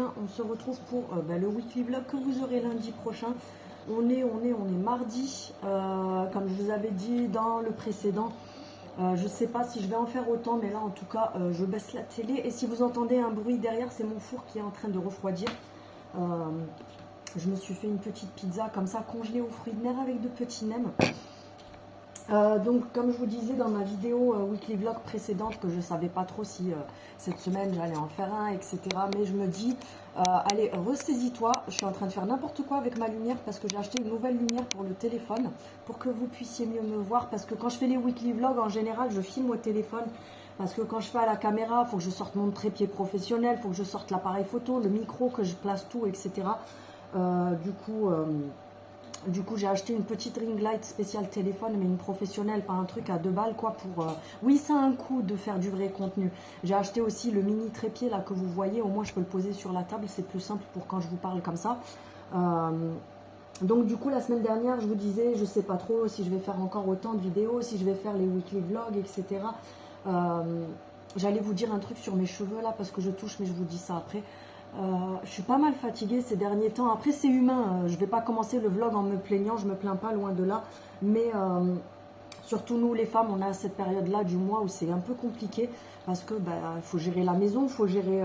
bien, on se retrouve pour le weekly vlog que vous aurez lundi prochain. On est mardi, comme je vous avais dit dans le précédent. Je ne sais pas si je vais en faire autant, mais là en tout cas, je baisse la télé. Et si vous entendez un bruit derrière, c'est mon four qui est en train de refroidir. Je me suis fait une petite pizza comme ça, congelée aux fruits de mer avec de petits nems. Donc comme je vous disais dans ma vidéo weekly vlog précédente que je ne savais pas trop si cette semaine j'allais en faire un, etc. Mais je me dis, allez, ressaisis-toi. Je suis en train de faire n'importe quoi avec ma lumière parce que j'ai acheté une nouvelle lumière pour le téléphone pour que vous puissiez mieux me voir. Parce que quand je fais les weekly vlogs, en général, je filme au téléphone. Parce que quand je fais à la caméra, il faut que je sorte mon trépied professionnel, il faut que je sorte l'appareil photo, le micro, que je place tout, etc. Du coup, j'ai acheté une petite ring light spéciale téléphone, mais une professionnelle, pas un truc à 2 balles, quoi, pour... Oui, ça a un coût de faire du vrai contenu. J'ai acheté aussi le mini trépied, là, que vous voyez. Au moins, je peux le poser sur la table. C'est plus simple pour quand je vous parle comme ça. Donc, du coup, la semaine dernière, je vous disais, je sais pas trop si je vais faire encore autant de vidéos, si je vais faire les weekly vlogs, etc. J'allais vous dire un truc sur mes cheveux, là, parce que je touche, mais je vous dis ça après. Je suis pas mal fatiguée ces derniers temps. Après, c'est humain. Je vais pas commencer le vlog en me plaignant. Je me plains pas, loin de là. Mais surtout nous, les femmes, on a cette période-là du mois où c'est un peu compliqué. Parce que faut gérer la maison, il faut gérer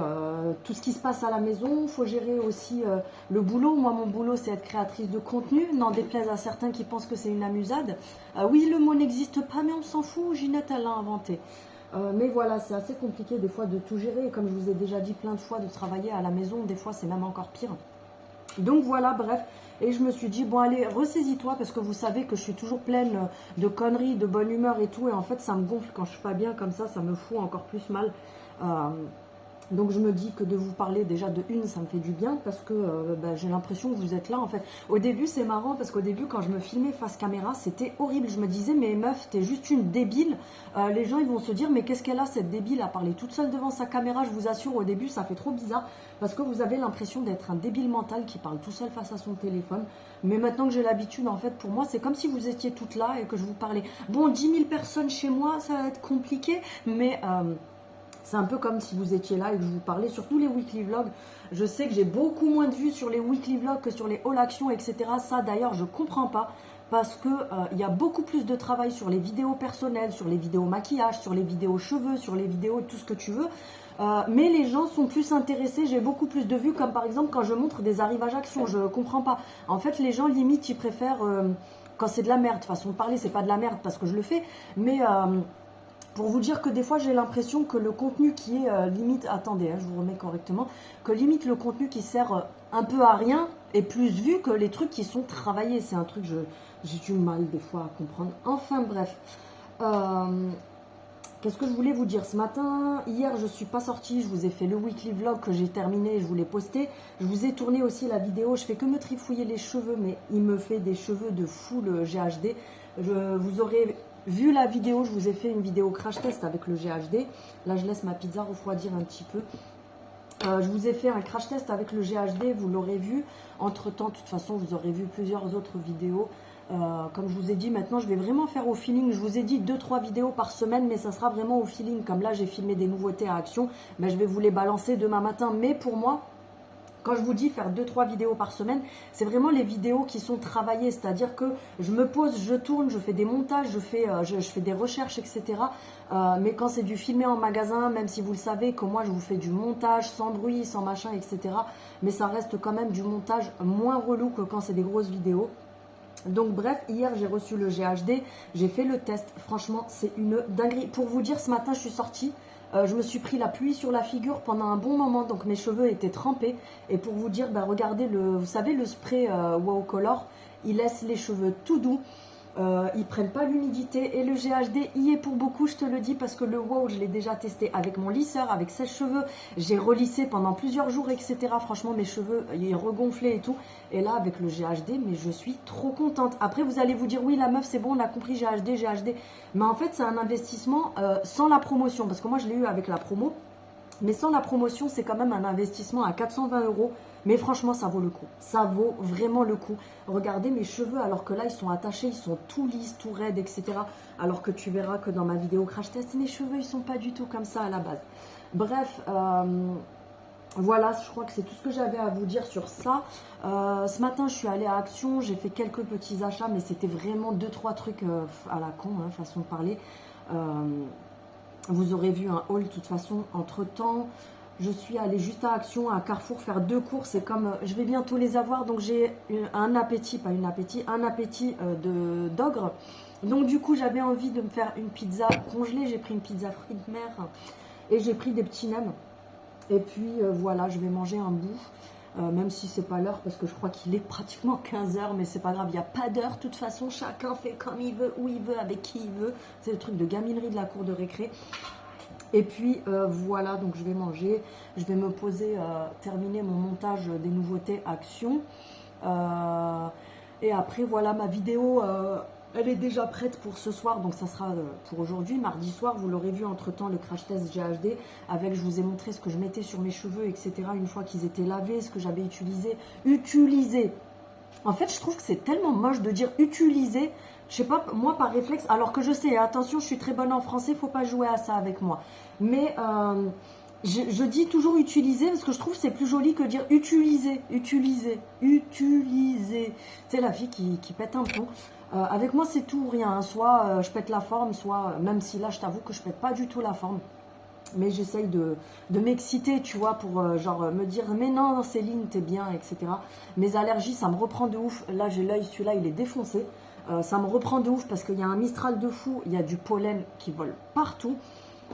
tout ce qui se passe à la maison. Il faut gérer aussi le boulot. Moi, mon boulot, c'est être créatrice de contenu. N'en déplaise à certains qui pensent que c'est une amusade. Oui, le mot n'existe pas, mais on s'en fout. Ginette, elle l'a inventé. Mais voilà, c'est assez compliqué des fois de tout gérer. Et comme je vous ai déjà dit plein de fois, de travailler à la maison, des fois c'est même encore pire. Donc voilà, bref. Et je me suis dit, bon allez, ressaisis-toi, parce que vous savez que je suis toujours pleine de conneries, de bonne humeur et tout. Et en fait, ça me gonfle quand je suis pas bien comme ça me fout encore plus mal. Donc je me dis que de vous parler déjà de une, ça me fait du bien parce que j'ai l'impression que vous êtes là en fait. Au début c'est marrant parce qu'au début quand je me filmais face caméra c'était horrible. Je me disais mais meuf t'es juste une débile. Les gens ils vont se dire mais qu'est-ce qu'elle a cette débile à parler toute seule devant sa caméra. Je vous assure au début ça fait trop bizarre parce que vous avez l'impression d'être un débile mental qui parle tout seul face à son téléphone. Mais maintenant que j'ai l'habitude en fait pour moi c'est comme si vous étiez toutes là et que je vous parlais. Bon 10 000 personnes chez moi ça va être compliqué mais... c'est un peu comme si vous étiez là et que je vous parlais, surtout les weekly vlogs. Je sais que j'ai beaucoup moins de vues sur les weekly vlogs que sur les all actions, etc. Ça d'ailleurs, je ne comprends pas parce que y a beaucoup plus de travail sur les vidéos personnelles, sur les vidéos maquillage, sur les vidéos cheveux, sur les vidéos tout ce que tu veux. Mais les gens sont plus intéressés, j'ai beaucoup plus de vues, comme par exemple quand je montre des arrivages actions, je ne comprends pas. En fait, les gens limite, ils préfèrent, quand c'est de la merde, façon de parler, c'est pas de la merde parce que je le fais, mais... pour vous dire que des fois j'ai l'impression que le contenu qui est limite, attendez, je vous remets correctement, que limite le contenu qui sert un peu à rien est plus vu que les trucs qui sont travaillés. C'est un truc, j'ai du mal des fois à comprendre. Enfin bref, qu'est-ce que je voulais vous dire ce matin? Hier je suis pas sortie, je vous ai fait le weekly vlog que j'ai terminé, je vous l'ai posté. Je vous ai tourné aussi la vidéo, je fais que me trifouiller les cheveux, mais il me fait des cheveux de fou le GHD. Vous aurez... vu la vidéo, je vous ai fait une vidéo crash test avec le GHD. Là, je laisse ma pizza refroidir un petit peu. Je vous ai fait un crash test avec le GHD, vous l'aurez vu. Entre-temps, de toute façon, vous aurez vu plusieurs autres vidéos. Comme je vous ai dit, maintenant, je vais vraiment faire au feeling. Je vous ai dit 2-3 vidéos par semaine, mais ça sera vraiment au feeling. Comme là, j'ai filmé des nouveautés à Action, mais je vais vous les balancer demain matin. Mais pour moi... quand je vous dis faire 2-3 vidéos par semaine, c'est vraiment les vidéos qui sont travaillées. C'est-à-dire que je me pose, je tourne, je fais des montages, je fais des recherches, etc. Mais quand c'est du filmé en magasin, même si vous le savez que moi je vous fais du montage sans bruit, sans machin, etc. Mais ça reste quand même du montage moins relou que quand c'est des grosses vidéos. Donc bref, hier j'ai reçu le GHD, j'ai fait le test. Franchement, c'est une dinguerie. Pour vous dire, ce matin je suis sortie. Je me suis pris la pluie sur la figure pendant un bon moment, donc mes cheveux étaient trempés. Et pour vous dire, regardez, vous savez le spray Wow Color, il laisse les cheveux tout doux. Ils prennent pas l'humidité et le GHD y est pour beaucoup, je te le dis, parce que le Wow, je l'ai déjà testé avec mon lisseur, avec sèche-cheveux. J'ai relissé pendant plusieurs jours, etc. Franchement, mes cheveux, ils regonflaient et tout. Et là, avec le GHD, mais je suis trop contente. Après, vous allez vous dire, oui, la meuf, c'est bon, on a compris GHD, GHD. Mais en fait, c'est un investissement sans la promotion, parce que moi, je l'ai eu avec la promo. Mais sans la promotion, c'est quand même un investissement à 420 €. Mais franchement, ça vaut le coup. Ça vaut vraiment le coup. Regardez mes cheveux, alors que là, ils sont attachés, ils sont tout lisses, tout raides, etc. Alors que tu verras que dans ma vidéo crash test, mes cheveux, ils sont pas du tout comme ça à la base. Bref, Voilà, je crois que c'est tout ce que j'avais à vous dire sur ça. Ce matin, je suis allée à Action, j'ai fait quelques petits achats, mais c'était vraiment deux trois trucs à la con, hein, façon de parler. Euh, Vous aurez vu un haul de toute façon. Entre-temps, je suis allée juste à Action, à Carrefour, faire deux courses. Et comme je vais bientôt les avoir, donc j'ai un appétit, pas une appétit, un appétit d'ogre. Donc du coup, j'avais envie de me faire une pizza congelée. J'ai pris une pizza fruits de mer et j'ai pris des petits nems. Et puis voilà, je vais manger un bout. Même si c'est pas l'heure parce que je crois qu'il est pratiquement 15 heures, mais c'est pas grave, il n'y a pas d'heure, de toute façon chacun fait comme il veut, où il veut, avec qui il veut, c'est le truc de gaminerie de la cour de récré. Et puis voilà, donc je vais manger, je vais me poser, terminer mon montage des nouveautés Action. Euh, et après voilà, ma vidéo, elle est déjà prête pour ce soir, donc ça sera pour aujourd'hui, mardi soir. Vous l'aurez vu entre temps, le crash test GHD, avec je vous ai montré ce que je mettais sur mes cheveux, etc. Une fois qu'ils étaient lavés, ce que j'avais utilisé. En fait, je trouve que c'est tellement moche de dire utiliser. Je sais pas, moi par réflexe, alors que je sais, attention, je suis très bonne en français, faut pas jouer à ça avec moi. Mais je dis toujours utiliser parce que je trouve que c'est plus joli que dire utiliser, utiliser, utiliser. C'est la fille qui pète un plomb. Avec moi, c'est tout ou rien, hein. Soit je pète la forme, soit, même si là, je t'avoue que je pète pas du tout la forme. Mais j'essaye de m'exciter, tu vois, pour genre me dire mais non Céline t'es bien, etc. Mes allergies ça me reprend de ouf. Là j'ai l'œil, celui-là il est défoncé. Ça me reprend de ouf parce qu'il y a un Mistral de fou, il y a du pollen qui vole partout.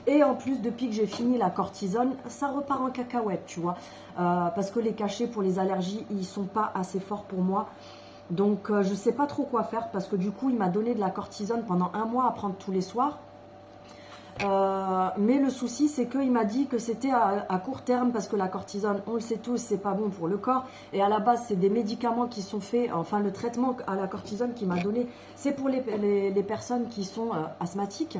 Et en plus depuis que j'ai fini la cortisone, ça repart en cacahuète, tu vois. Parce que les cachets pour les allergies ils sont pas assez forts pour moi. Donc je sais pas trop quoi faire parce que du coup il m'a donné de la cortisone pendant un mois à prendre tous les soirs. Mais le souci, c'est qu'il m'a dit que c'était à court terme parce que la cortisone, on le sait tous, c'est pas bon pour le corps. Et à la base, c'est des médicaments qui sont faits, enfin le traitement à la cortisone qu'il m'a donné, c'est pour les personnes qui sont asthmatiques.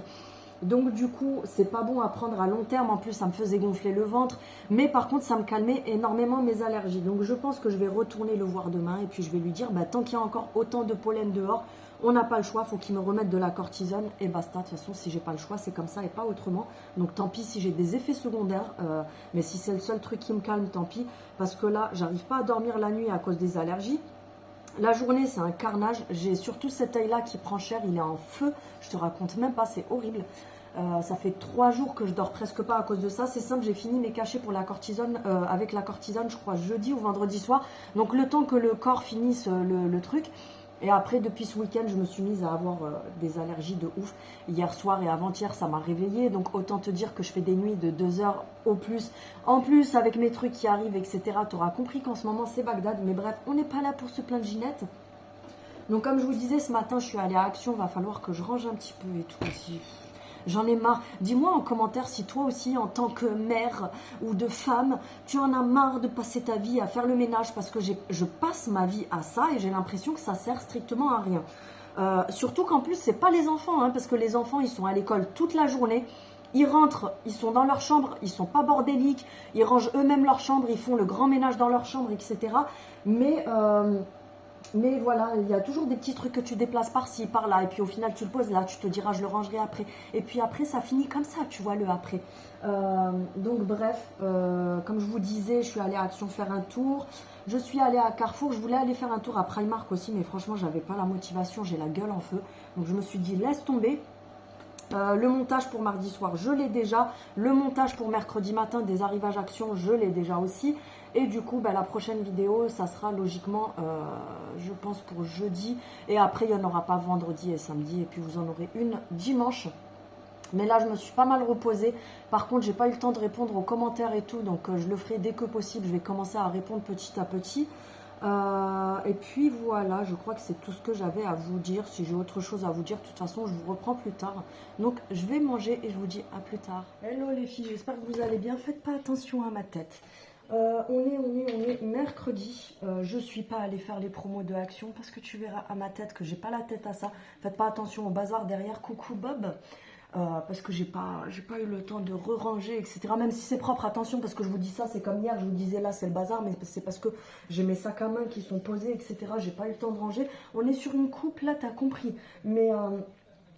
Donc du coup, c'est pas bon à prendre à long terme. En plus, ça me faisait gonfler le ventre. Mais par contre, ça me calmait énormément mes allergies. Donc je pense que je vais retourner le voir demain. Et puis je vais lui dire, bah, tant qu'il y a encore autant de pollen dehors, on n'a pas le choix. Faut qu'il me remette de la cortisone. Et basta. De toute façon, si j'ai pas le choix, c'est comme ça et pas autrement. Donc tant pis si j'ai des effets secondaires. Mais si c'est le seul truc qui me calme, tant pis. Parce que là, j'arrive pas à dormir la nuit à cause des allergies. La journée, c'est un carnage. J'ai surtout cet œil-là qui prend cher. Il est en feu. Je te raconte même pas. C'est horrible. Ça fait 3 jours que je dors presque pas à cause de ça. C'est simple, j'ai fini mes cachets pour la cortisone, avec la cortisone, je crois, jeudi ou vendredi soir. Donc le temps que le corps finisse le truc. Et après, depuis ce week-end, je me suis mise à avoir des allergies de ouf. Hier soir et avant-hier, ça m'a réveillée. Donc autant te dire que je fais des nuits de 2 heures au plus. En plus, avec mes trucs qui arrivent, etc. Tu auras compris qu'en ce moment, c'est Bagdad. Mais bref, on n'est pas là pour se plaindre, Ginette. Donc comme je vous disais, ce matin, je suis allée à Action. Va falloir que je range un petit peu et tout aussi. J'en ai marre. Dis-moi en commentaire si toi aussi, en tant que mère ou de femme, tu en as marre de passer ta vie à faire le ménage parce que je passe ma vie à ça et j'ai l'impression que ça sert strictement à rien. Surtout qu'en plus, c'est pas les enfants, hein, parce que les enfants, ils sont à l'école toute la journée. Ils rentrent, ils sont dans leur chambre, ils sont pas bordéliques, ils rangent eux-mêmes leur chambre, ils font le grand ménage dans leur chambre, etc. Mais mais voilà, il y a toujours des petits trucs que tu déplaces par-ci, par-là, et puis au final tu le poses là, tu te diras je le rangerai après. Et puis après ça finit comme ça, tu vois le après. Donc bref, comme je vous disais, je suis allée à Action faire un tour. Je suis allée à Carrefour, je voulais aller faire un tour à Primark aussi, mais franchement j'avais pas la motivation, j'ai la gueule en feu. Donc je me suis dit laisse tomber. Le montage pour mardi soir, je l'ai déjà. Le montage pour mercredi matin des arrivages Action, je l'ai déjà aussi. Et du coup, la prochaine vidéo, ça sera logiquement, je pense, pour jeudi. Et après, il n'y en aura pas vendredi et samedi. Et puis, vous en aurez une dimanche. Mais là, je me suis pas mal reposée. Par contre, j'ai pas eu le temps de répondre aux commentaires et tout. Donc, je le ferai dès que possible. Je vais commencer à répondre petit à petit. Et puis voilà, je crois que c'est tout ce que j'avais à vous dire. Si j'ai autre chose à vous dire, de toute façon, je vous reprends plus tard. Donc, je vais manger et je vous dis à plus tard. Hello les filles, j'espère que vous allez bien. Faites pas attention à ma tête. On est mercredi. Je suis pas allée faire les promos de Action parce que tu verras à ma tête que j'ai pas la tête à ça. Faites pas attention au bazar derrière. Coucou Bob. Parce que j'ai pas eu le temps de re-ranger, etc. Même si c'est propre, attention, parce que je vous dis ça, c'est comme hier, je vous disais là, c'est le bazar, mais c'est parce que j'ai mes sacs à main qui sont posés, etc. J'ai pas eu le temps de ranger. On est sur une coupe, là, t'as compris. Mais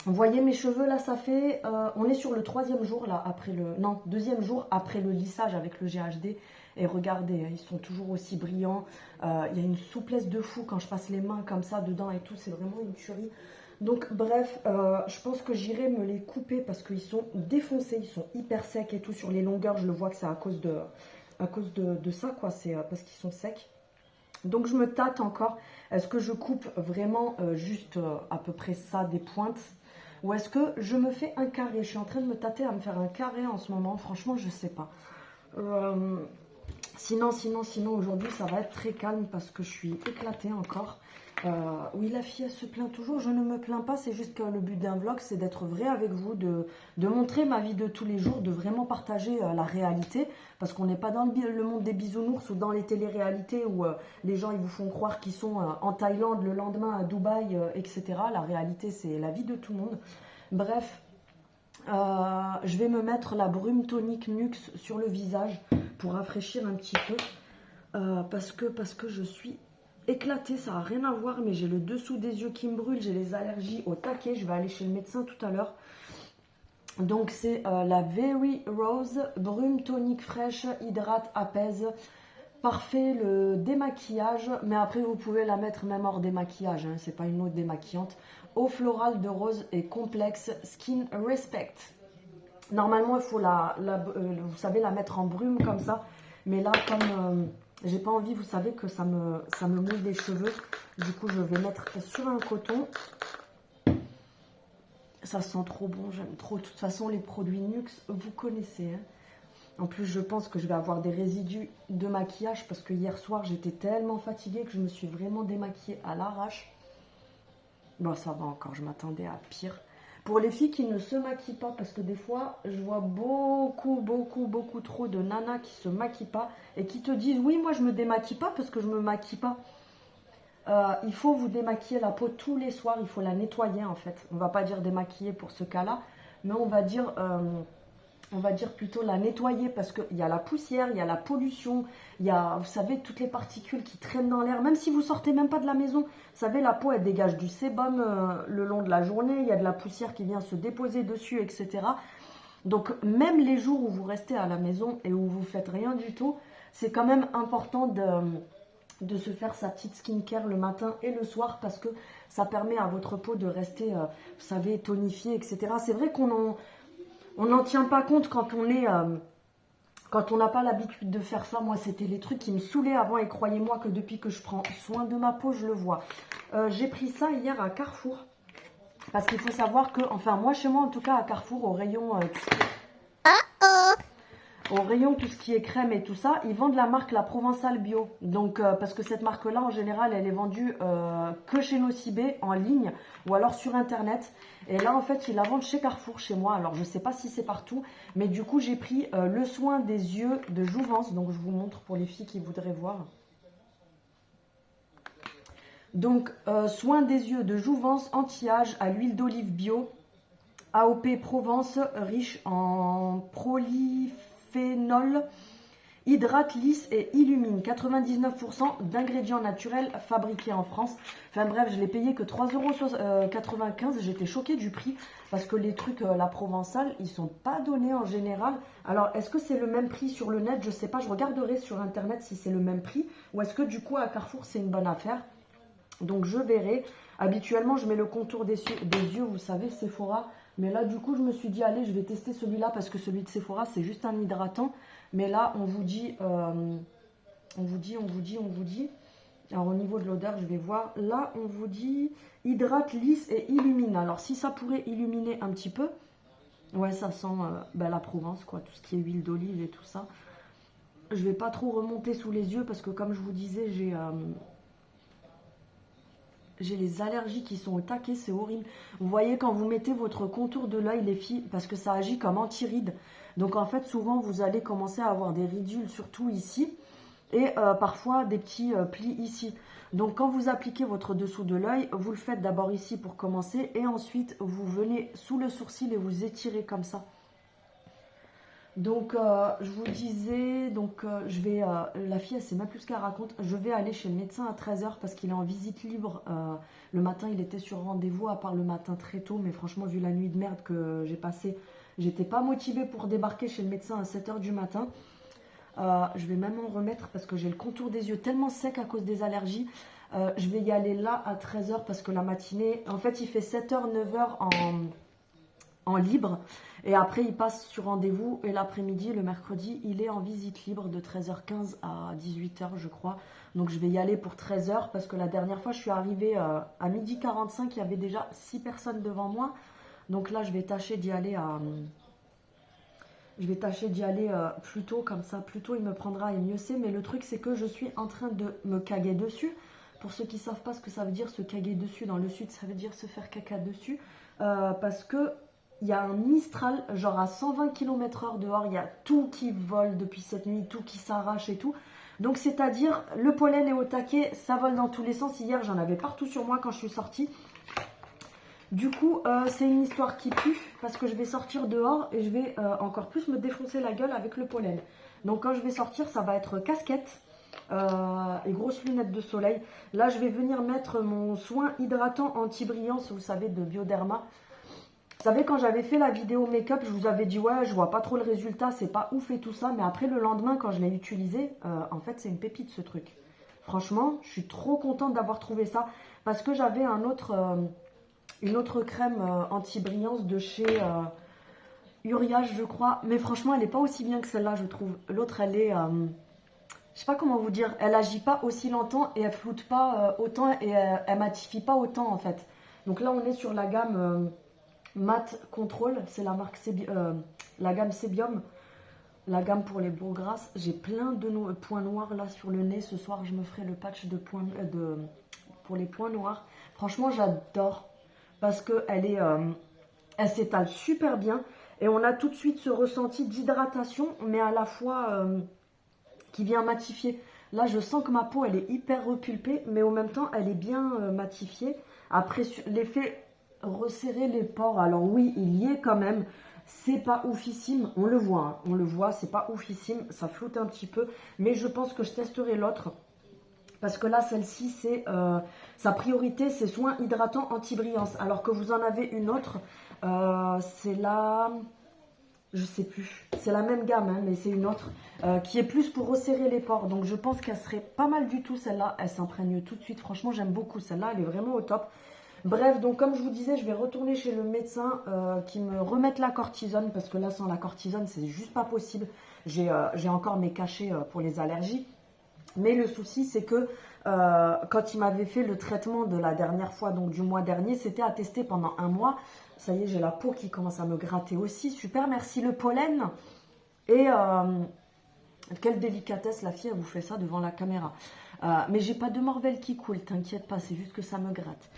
vous voyez mes cheveux, là, ça fait... on est sur le 3e jour, là, après le... Non, 2e jour après le lissage avec le GHD. Et regardez, ils sont toujours aussi brillants. Il y a une souplesse de fou quand je passe les mains comme ça dedans et tout. C'est vraiment une tuerie. Donc bref, je pense que j'irai me les couper parce qu'ils sont défoncés. Ils sont hyper secs et tout. Sur les longueurs, je le vois que c'est à cause de ça, quoi. C'est parce qu'ils sont secs. Donc je me tâte encore. Est-ce que je coupe vraiment juste à peu près ça des pointes? Ou est-ce que je me fais un carré? Je suis en train de me tâter à me faire un carré en ce moment. Franchement, je sais pas. Sinon, aujourd'hui, ça va être très calme parce que je suis éclatée encore. Oui, la fille, elle se plaint toujours. Je ne me plains pas. C'est juste que le but d'un vlog, c'est d'être vrai avec vous, de montrer ma vie de tous les jours, de vraiment partager la réalité. Parce qu'on n'est pas dans le monde des bisounours ou dans les téléréalités où les gens ils vous font croire qu'ils sont en Thaïlande le lendemain à Dubaï, etc. La réalité, c'est la vie de tout le monde. Bref. Je vais me mettre la brume tonique Nuxe sur le visage pour rafraîchir un petit peu parce que je suis éclatée, ça n'a rien à voir, mais j'ai le dessous des yeux qui me brûle, j'ai les allergies au taquet, je vais aller chez le médecin tout à l'heure. Donc c'est la Very Rose brume tonique fraîche, hydrate, apaise, parfait le démaquillage, mais après vous pouvez la mettre même hors démaquillage, hein, c'est pas une eau démaquillante. Eau florale de rose et complexe Skin Respect. Normalement, il faut vous savez, la mettre en brume comme ça. Mais là, comme j'ai pas envie, vous savez que ça me mouille les cheveux. Du coup, je vais mettre sur un coton. Ça sent trop bon, j'aime trop. De toute façon, les produits Nuxe, vous connaissez. Hein. En plus, je pense que je vais avoir des résidus de maquillage parce que hier soir, j'étais tellement fatiguée que je me suis vraiment démaquillée à l'arrache. Bon, ça va encore, je m'attendais à pire. Pour les filles qui ne se maquillent pas, parce que des fois, je vois beaucoup trop de nanas qui se maquillent pas et qui te disent, oui, moi, je me démaquille pas parce que je me maquille pas. Il faut vous démaquiller la peau tous les soirs, il faut la nettoyer en fait. On va pas dire démaquiller pour ce cas-là, mais on va dire plutôt la nettoyer parce qu'il y a la poussière, il y a la pollution, il y a, vous savez, toutes les particules qui traînent dans l'air. Même si vous sortez même pas de la maison, vous savez, la peau, elle dégage du sébum le long de la journée, il y a de la poussière qui vient se déposer dessus, etc. Donc, même les jours où vous restez à la maison et où vous faites rien du tout, c'est quand même important de se faire sa petite skincare le matin et le soir parce que ça permet à votre peau de rester, vous savez, tonifiée, etc. C'est vrai qu'on n'en tient pas compte quand on est, quand on n'a pas l'habitude de faire ça. Moi, c'était les trucs qui me saoulaient avant et croyez-moi que depuis que je prends soin de ma peau, je le vois. J'ai pris ça hier à Carrefour parce qu'il faut savoir que, enfin moi chez moi en tout cas à Carrefour au rayon tout ce qui est crème et tout ça, ils vendent la marque La Provençale Bio. Donc, parce que cette marque-là, en général, elle est vendue que chez Nocibé, en ligne, ou alors sur Internet. Et là, en fait, ils la vendent chez Carrefour, chez moi. Alors, je ne sais pas si c'est partout, mais du coup, j'ai pris le soin des yeux de Jouvence. Donc, je vous montre pour les filles qui voudraient voir. Donc, soin des yeux de Jouvence, anti-âge à l'huile d'olive bio. AOP Provence, riche en polyphénol, hydrate, lisse et illumine. 99% d'ingrédients naturels fabriqués en France. Enfin bref, je l'ai payé que 3,95 €. J'étais choquée du prix parce que les trucs, la Provençale, ils sont pas donnés en général. Alors, est-ce que c'est le même prix sur le net? Je sais pas, je regarderai sur Internet si c'est le même prix. Ou est-ce que du coup, à Carrefour, c'est une bonne affaire? Donc, je verrai. Habituellement, je mets le contour des yeux, vous savez, Sephora. Mais là, du coup, je me suis dit, allez, je vais tester celui-là parce que celui de Sephora, c'est juste un hydratant. Mais là, on vous dit. Alors, au niveau de l'odeur, je vais voir. Là, on vous dit hydrate, lisse et illumine. Alors, si ça pourrait illuminer un petit peu. Ouais, ça sent la Provence, quoi. Tout ce qui est huile d'olive et tout ça. Je vais pas trop remonter sous les yeux parce que, comme je vous disais, j'ai les allergies qui sont au taquet, c'est horrible. Vous voyez quand vous mettez votre contour de l'œil, les filles, parce que ça agit comme anti-rides. Donc en fait, souvent, vous allez commencer à avoir des ridules, surtout ici, et parfois des petits plis ici. Donc quand vous appliquez votre dessous de l'œil, vous le faites d'abord ici pour commencer, et ensuite vous venez sous le sourcil et vous étirez comme ça. Donc, je vous disais, je vais, la fille, elle sait même plus ce qu'elle raconte. Je vais aller chez le médecin à 13 h parce qu'il est en visite libre. Le matin, il était sur rendez-vous, à part le matin très tôt. Mais franchement, vu la nuit de merde que j'ai passée, j'étais pas motivée pour débarquer chez le médecin à 7 h du matin. Je vais même en remettre parce que j'ai le contour des yeux tellement sec à cause des allergies. Je vais y aller là à 13h parce que la matinée, en fait, il fait 7h, 9h en libre. Et après, il passe sur rendez-vous. Et l'après-midi, le mercredi, il est en visite libre de 13h15 à 18h, je crois. Donc, je vais y aller pour 13h parce que la dernière fois, je suis arrivée à 12h45. Il y avait déjà 6 personnes devant moi. Donc là, je vais tâcher d'y aller plus tôt, comme ça, plus tôt il me prendra et mieux c'est. Mais le truc, c'est que je suis en train de me caguer dessus. Pour ceux qui ne savent pas ce que ça veut dire, se caguer dessus, dans le sud, ça veut dire se faire caca dessus. Parce que il y a un Mistral, genre à 120 km/h dehors, il y a tout qui vole depuis cette nuit, tout qui s'arrache et tout. Donc c'est-à-dire, le pollen est au taquet, ça vole dans tous les sens. Hier, j'en avais partout sur moi quand je suis sortie. Du coup, c'est une histoire qui pue parce que je vais sortir dehors et je vais encore plus me défoncer la gueule avec le pollen. Donc quand je vais sortir, ça va être casquette et grosses lunettes de soleil. Là, je vais venir mettre mon soin hydratant anti-brillance, vous savez, de Bioderma. Vous savez, quand j'avais fait la vidéo make-up, je vous avais dit, ouais, je vois pas trop le résultat, c'est pas ouf et tout ça. Mais après, le lendemain, quand je l'ai utilisé, en fait, c'est une pépite, ce truc. Franchement, je suis trop contente d'avoir trouvé ça. Parce que j'avais une autre crème anti-brillance de chez Uriage, je crois. Mais franchement, elle n'est pas aussi bien que celle-là, je trouve. L'autre, elle est... je sais pas comment vous dire. Elle agit pas aussi longtemps et elle floute pas autant et elle matifie pas autant, en fait. Donc là, on est sur la gamme... Matte Control, c'est la marque la gamme Sebium, la gamme pour les peaux grasses. J'ai plein de points noirs là sur le nez. Ce soir, je me ferai le patch de pour les points noirs. Franchement, j'adore parce que elle s'étale super bien et on a tout de suite ce ressenti d'hydratation, mais à la fois qui vient matifier. Là, je sens que ma peau, elle est hyper repulpée, mais en même temps, elle est bien matifiée. Après, l'effet resserrer les pores, alors oui, il y est quand même, c'est pas oufissime, on le voit, hein, on le voit, c'est pas oufissime, ça floute un petit peu, mais je pense que je testerai l'autre, parce que là, celle-ci, c'est sa priorité, c'est soins hydratants anti-brillance, alors que vous en avez une autre, c'est la... Je sais plus, c'est la même gamme, hein, mais c'est une autre, qui est plus pour resserrer les pores, donc je pense qu'elle serait pas mal du tout, celle-là, elle s'imprègne tout de suite, franchement, j'aime beaucoup, celle-là, elle est vraiment au top. Bref, donc comme je vous disais, je vais retourner chez le médecin qui me remette la cortisone parce que là, sans la cortisone, c'est juste pas possible. J'ai encore mes cachets pour les allergies. Mais le souci, c'est que quand il m'avait fait le traitement de la dernière fois, donc du mois dernier, c'était à tester pendant un mois. Ça y est, j'ai la peau qui commence à me gratter aussi. Super, merci le pollen. Et quelle délicatesse, la fille, elle vous fait ça devant la caméra. Mais j'ai pas de morvelle qui coule, t'inquiète pas, c'est juste que ça me gratte.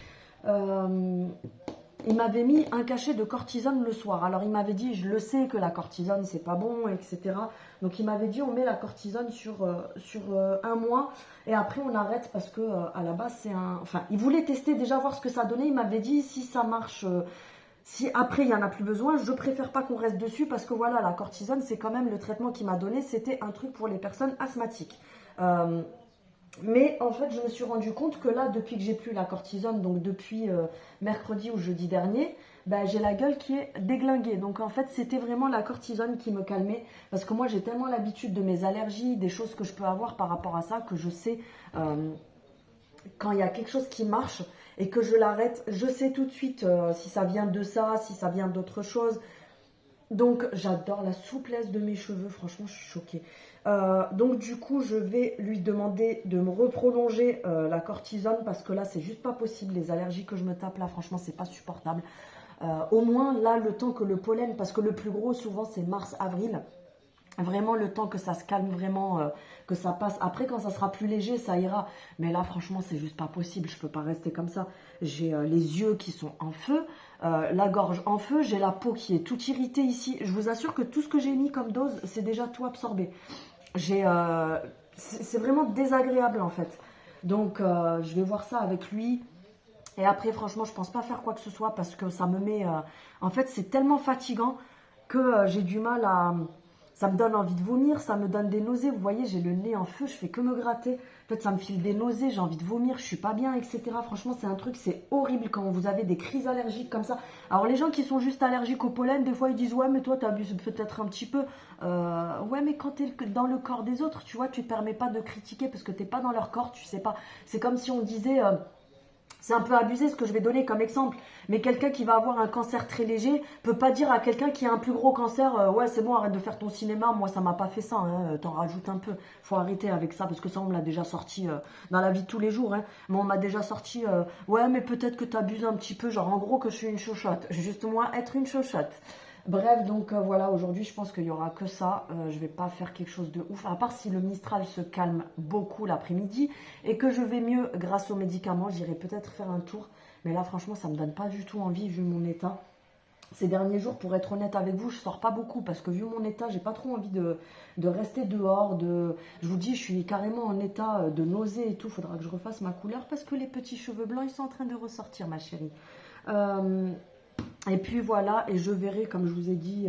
Il m'avait mis un cachet de cortisone le soir. Alors il m'avait dit, je le sais que la cortisone c'est pas bon, etc. Donc il m'avait dit, on met la cortisone sur un mois et après on arrête parce que à la base c'est un... Enfin, il voulait tester déjà voir ce que ça donnait. Il m'avait dit, si ça marche, si après il n'y en a plus besoin, je préfère pas qu'on reste dessus parce que voilà, la cortisone c'est quand même le traitement qu'il m'a donné. C'était un truc pour les personnes asthmatiques. Mais en fait, je me suis rendu compte que là, depuis que j'ai plus la cortisone, donc depuis mercredi ou jeudi dernier, bah, j'ai la gueule qui est déglinguée. Donc en fait, c'était vraiment la cortisone qui me calmait. Parce que moi, j'ai tellement l'habitude de mes allergies, des choses que je peux avoir par rapport à ça, que je sais quand il y a quelque chose qui marche et que je l'arrête, je sais tout de suite si ça vient de ça, si ça vient d'autre chose. Donc j'adore la souplesse de mes cheveux, franchement je suis choquée. Donc du coup je vais lui demander de me reprolonger la cortisone parce que là c'est juste pas possible, les allergies que je me tape là franchement c'est pas supportable. Au moins là le temps que le pollen, parce que le plus gros souvent c'est mars-avril, vraiment le temps que ça se calme vraiment, que ça passe. Après quand ça sera plus léger ça ira, mais là franchement c'est juste pas possible, je peux pas rester comme ça. J'ai les yeux qui sont en feu, la gorge en feu, j'ai la peau qui est toute irritée ici. Je vous assure que tout ce que j'ai mis comme dose c'est déjà tout absorbé. C'est vraiment désagréable en fait. Donc je vais voir ça avec lui. Et après franchement je pense pas faire quoi que ce soit parce que ça me met... en fait c'est tellement fatigant que j'ai du mal à... Ça me donne envie de vomir, ça me donne des nausées. Vous voyez, j'ai le nez en feu, je fais que me gratter. En fait, ça me file des nausées, j'ai envie de vomir, je suis pas bien, etc. Franchement, c'est un truc, c'est horrible quand vous avez des crises allergiques comme ça. Alors, les gens qui sont juste allergiques au pollen, des fois, ils disent, ouais, mais toi, t'abuses peut-être un petit peu. Ouais, mais quand t'es dans le corps des autres, tu vois, tu te permets pas de critiquer parce que t'es pas dans leur corps, tu sais pas. C'est comme si on disait... c'est un peu abusé ce que je vais donner comme exemple, mais quelqu'un qui va avoir un cancer très léger peut pas dire à quelqu'un qui a un plus gros cancer, ouais c'est bon arrête de faire ton cinéma, moi ça m'a pas fait ça, hein, t'en rajoutes un peu, faut arrêter avec ça parce que ça on me l'a déjà sorti dans la vie de tous les jours, hein, mais on m'a déjà sorti, ouais mais peut-être que t'abuses un petit peu, genre en gros que je suis une chochotte, juste moi être une chochotte. Bref, donc voilà, aujourd'hui je pense qu'il y aura que ça. Je vais pas faire quelque chose de ouf, à part si le Mistral se calme beaucoup l'après-midi et que je vais mieux grâce aux médicaments, j'irai peut-être faire un tour. Mais là, franchement, ça me donne pas du tout envie vu mon état. Ces derniers jours, pour être honnête avec vous, je sors pas beaucoup parce que vu mon état, j'ai pas trop envie de rester dehors. Je vous dis, je suis carrément en état de nausée et tout. Faudra que je refasse ma couleur parce que les petits cheveux blancs, ils sont en train de ressortir, ma chérie. Et puis voilà, et je verrai, comme je vous ai dit,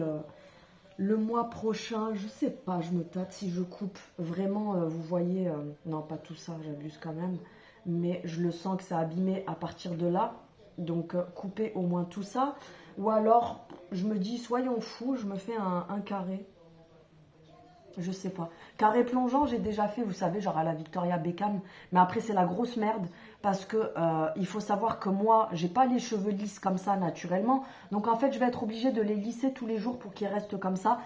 le mois prochain, je sais pas, je me tâte si je coupe. Vraiment, vous voyez, non pas tout ça, j'abuse quand même, mais je le sens que ça a abîmé à partir de là. Donc couper au moins tout ça. Ou alors, je me dis, soyons fous, je me fais un carré. Je sais pas. Carré plongeant, j'ai déjà fait, vous savez, genre à la Victoria Beckham. Mais après, c'est la grosse merde parce que il faut savoir que moi, j'ai pas les cheveux lisses comme ça naturellement. Donc en fait, je vais être obligée de les lisser tous les jours pour qu'ils restent comme ça.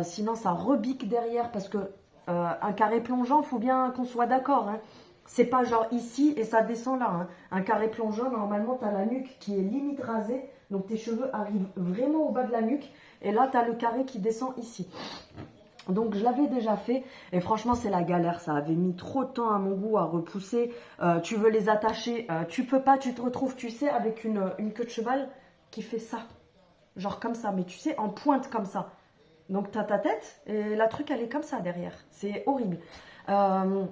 Sinon, ça rebique derrière parce que un carré plongeant, faut bien qu'on soit d'accord, hein. C'est pas genre ici et ça descend là, hein. Un carré plongeant, normalement, tu as la nuque qui est limite rasée. Donc tes cheveux arrivent vraiment au bas de la nuque. Et là, tu as le carré qui descend ici. Donc je l'avais déjà fait et franchement c'est la galère, ça avait mis trop de temps à mon goût à repousser. Tu veux les attacher, tu peux pas, tu te retrouves tu sais avec une queue de cheval qui fait ça, genre comme ça, mais tu sais en pointe comme ça. Donc t'as ta tête et la truc elle est comme ça derrière, c'est horrible. Euh,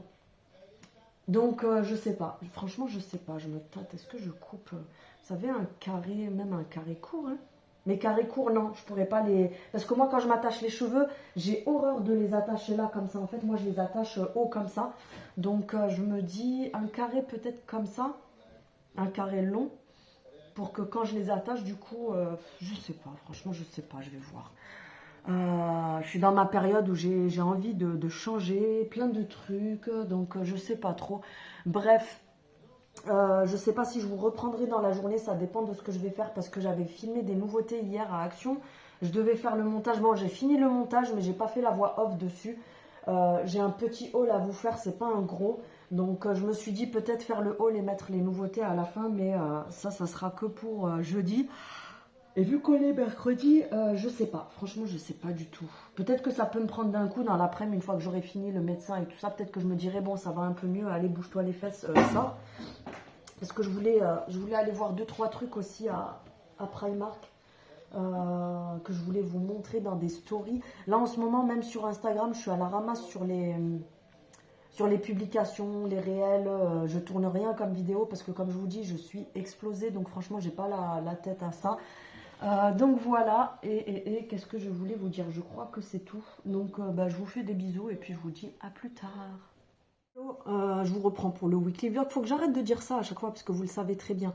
donc je sais pas, franchement je sais pas, je me tâte, est-ce que je coupe, vous savez un carré, même un carré court, hein. Mais carré court, non, je pourrais pas les... Parce que moi, quand je m'attache les cheveux, j'ai horreur de les attacher là, comme ça. En fait, moi, je les attache haut, comme ça. Donc, je me dis, un carré peut-être comme ça. Un carré long. Pour que quand je les attache, du coup, je sais pas. Franchement, je sais pas, je vais voir. Je suis dans ma période où j'ai envie de changer plein de trucs. Donc, je sais pas trop. Bref, je ne sais pas si je vous reprendrai dans la journée, ça dépend de ce que je vais faire parce que j'avais filmé des nouveautés hier à Action. Je devais faire le montage. Bon, j'ai fini le montage, mais j'ai pas fait la voix off dessus. J'ai un petit haul à vous faire, c'est pas un gros. Donc, je me suis dit peut-être faire le haul et mettre les nouveautés à la fin, mais ça sera que pour jeudi. Et vu qu'on est mercredi, je sais pas. Franchement, je sais pas du tout. Peut-être que ça peut me prendre d'un coup dans l'après-midi, une fois que j'aurai fini le médecin et tout ça. Peut-être que je me dirai, bon, ça va un peu mieux. Allez, bouge-toi les fesses, sors. Parce que je voulais aller voir deux trois trucs aussi à Primark. Que je voulais vous montrer dans des stories. Là, en ce moment, même sur Instagram, je suis à la ramasse sur les publications, les réels. Je tourne rien comme vidéo parce que, comme je vous dis, je suis explosée. Donc, franchement, j'ai pas la tête à ça. Donc voilà, et qu'est-ce que je voulais vous dire? Je crois que c'est tout. Donc bah, je vous fais des bisous et puis je vous dis à plus tard. Je vous reprends pour le weekly vlog. Faut que j'arrête de dire ça à chaque fois parce que vous le savez très bien.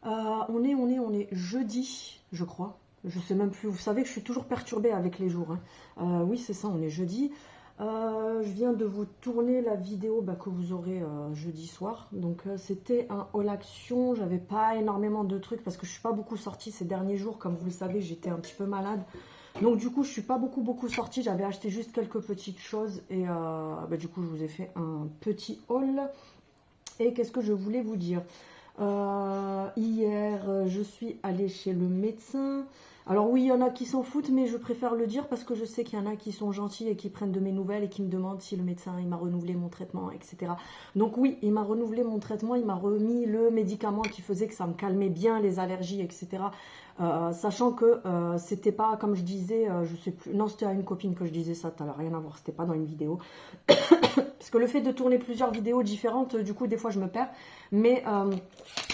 On est jeudi, je crois. Je sais même plus. Vous savez que je suis toujours perturbée avec les jours, hein. Oui, c'est ça, on est jeudi. Je viens de vous tourner la vidéo bah, que vous aurez jeudi soir. Donc c'était un haul action. J'avais pas énormément de trucs parce que je suis pas beaucoup sortie ces derniers jours. Comme vous le savez, j'étais un petit peu malade. Donc du coup, je suis pas beaucoup sortie. J'avais acheté juste quelques petites choses et bah, du coup, je vous ai fait un petit haul. Et qu'est-ce que je voulais vous dire? Hier, je suis allée chez le médecin. Alors oui, il y en a qui s'en foutent, mais je préfère le dire parce que je sais qu'il y en a qui sont gentils et qui prennent de mes nouvelles et qui me demandent si le médecin il m'a renouvelé mon traitement, etc. Donc oui, il m'a renouvelé mon traitement, il m'a remis le médicament qui faisait que ça me calmait bien les allergies, etc. Sachant que c'était pas, comme je disais, je sais plus, non c'était à une copine que je disais ça, ça n'a rien à voir, c'était pas dans une vidéo. parce que le fait de tourner plusieurs vidéos différentes, du coup, des fois, je me perds. Mais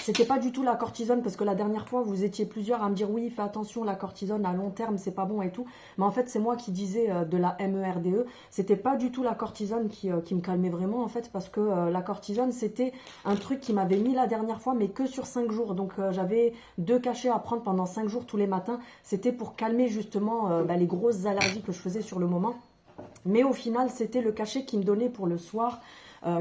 c'était pas du tout la cortisone, parce que la dernière fois, vous étiez plusieurs à me dire, oui, fais attention, la cortisone à long terme, c'est pas bon et tout. Mais en fait, c'est moi qui disais de la MERDE. C'était pas du tout la cortisone qui me calmait vraiment, en fait, parce que la cortisone, c'était un truc qui m'avait mis la dernière fois, mais que sur 5 jours. Donc, j'avais 2 cachets à prendre pendant 5 jours tous les matins. C'était pour calmer justement les grosses allergies que je faisais sur le moment. Mais au final, c'était le cachet qui me donnait pour le soir,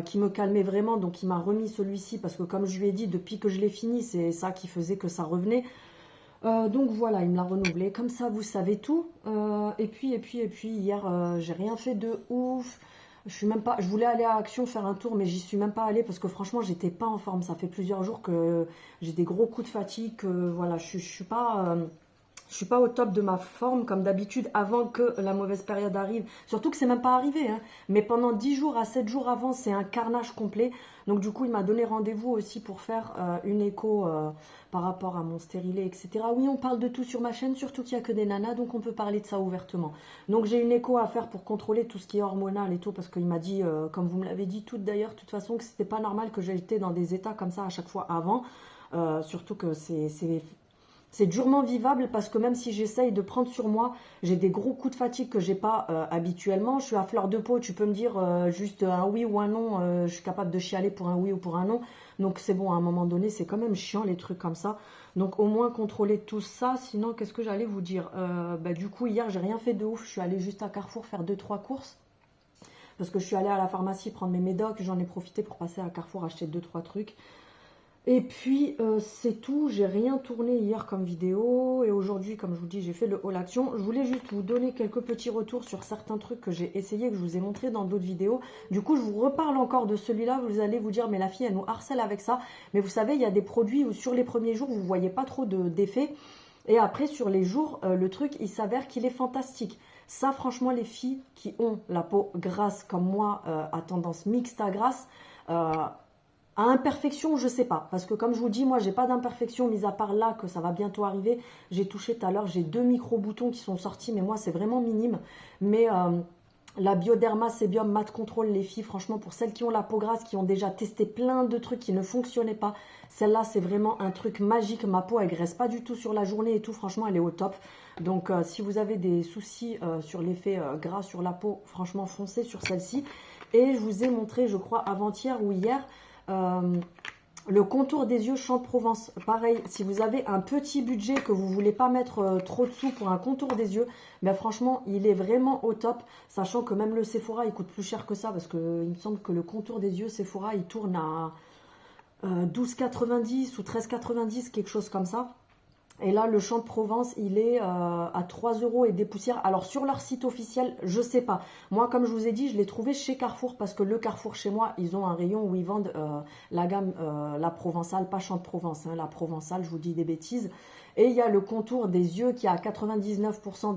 qui me calmait vraiment. Donc, il m'a remis celui-ci parce que, comme je lui ai dit, depuis que je l'ai fini, c'est ça qui faisait que ça revenait. Donc voilà, il me l'a renouvelé. Comme ça, vous savez tout. Et puis, hier, j'ai rien fait de ouf. Je suis même pas. Je voulais aller à Action faire un tour, mais j'y suis même pas allée parce que franchement, j'étais pas en forme. Ça fait plusieurs jours que j'ai des gros coups de fatigue. Voilà, je suis pas au top de ma forme comme d'habitude avant que la mauvaise période arrive. Surtout que c'est même pas arrivé, hein. Mais pendant 10 jours à 7 jours avant, c'est un carnage complet. Donc du coup, il m'a donné rendez-vous aussi pour faire une écho par rapport à mon stérilet, etc. Oui, on parle de tout sur ma chaîne, surtout qu'il n'y a que des nanas, donc on peut parler de ça ouvertement. Donc j'ai une écho à faire pour contrôler tout ce qui est hormonal et tout, parce qu'il m'a dit, comme vous me l'avez dit toutes d'ailleurs, de toute façon, que c'était pas normal que j'étais dans des états comme ça à chaque fois avant. Surtout que c'est durement vivable parce que même si j'essaye de prendre sur moi, j'ai des gros coups de fatigue que j'ai pas habituellement. Je suis à fleur de peau, tu peux me dire juste un oui ou un non, je suis capable de chialer pour un oui ou pour un non. Donc c'est bon, à un moment donné, c'est quand même chiant les trucs comme ça. Donc au moins contrôler tout ça, sinon qu'est-ce que j'allais vous dire du coup hier, j'ai rien fait de ouf, je suis allée juste à Carrefour faire 2-3 courses. Parce que je suis allée à la pharmacie prendre mes médocs, j'en ai profité pour passer à Carrefour acheter 2-3 trucs. Et puis c'est tout, j'ai rien tourné hier comme vidéo et aujourd'hui comme je vous dis j'ai fait le haul action. Je voulais juste vous donner quelques petits retours sur certains trucs que j'ai essayé, que je vous ai montré dans d'autres vidéos. Du coup je vous reparle encore de celui-là, vous allez vous dire mais la fille elle nous harcèle avec ça. Mais vous savez il y a des produits où sur les premiers jours vous ne voyez pas trop d'effet et après sur les jours le truc il s'avère qu'il est fantastique. Ça franchement les filles qui ont la peau grasse comme moi à tendance mixte à grasse... à imperfection, je sais pas. Parce que comme je vous dis, moi, j'ai pas d'imperfection, mis à part là, que ça va bientôt arriver. J'ai touché tout à l'heure, j'ai 2 micro-boutons qui sont sortis, mais moi, c'est vraiment minime. Mais la Bioderma Sebium Matte Control, les filles, franchement, pour celles qui ont la peau grasse, qui ont déjà testé plein de trucs qui ne fonctionnaient pas, celle-là, c'est vraiment un truc magique. Ma peau, elle graisse pas du tout sur la journée et tout. Franchement, elle est au top. Donc, si vous avez des soucis sur l'effet gras sur la peau, franchement, foncez sur celle-ci. Et je vous ai montré, je crois, avant-hier ou hier, le contour des yeux Champ de Provence. Pareil, si vous avez un petit budget que vous voulez pas mettre trop de sous pour un contour des yeux, ben franchement, il est vraiment au top. Sachant que même le Sephora, il coûte plus cher que ça parce que il me semble que le contour des yeux Sephora, il tourne à 12,90 ou 13,90, quelque chose comme ça. Et là, le Champ de Provence, il est à 3 € et des poussières. Alors, sur leur site officiel, je sais pas. Moi, comme je vous ai dit, je l'ai trouvé chez Carrefour parce que le Carrefour, chez moi, ils ont un rayon où ils vendent la gamme, la Provençale, pas Champ de Provence, hein, la Provençale, je vous dis des bêtises. Et il y a le contour des yeux qui a 99%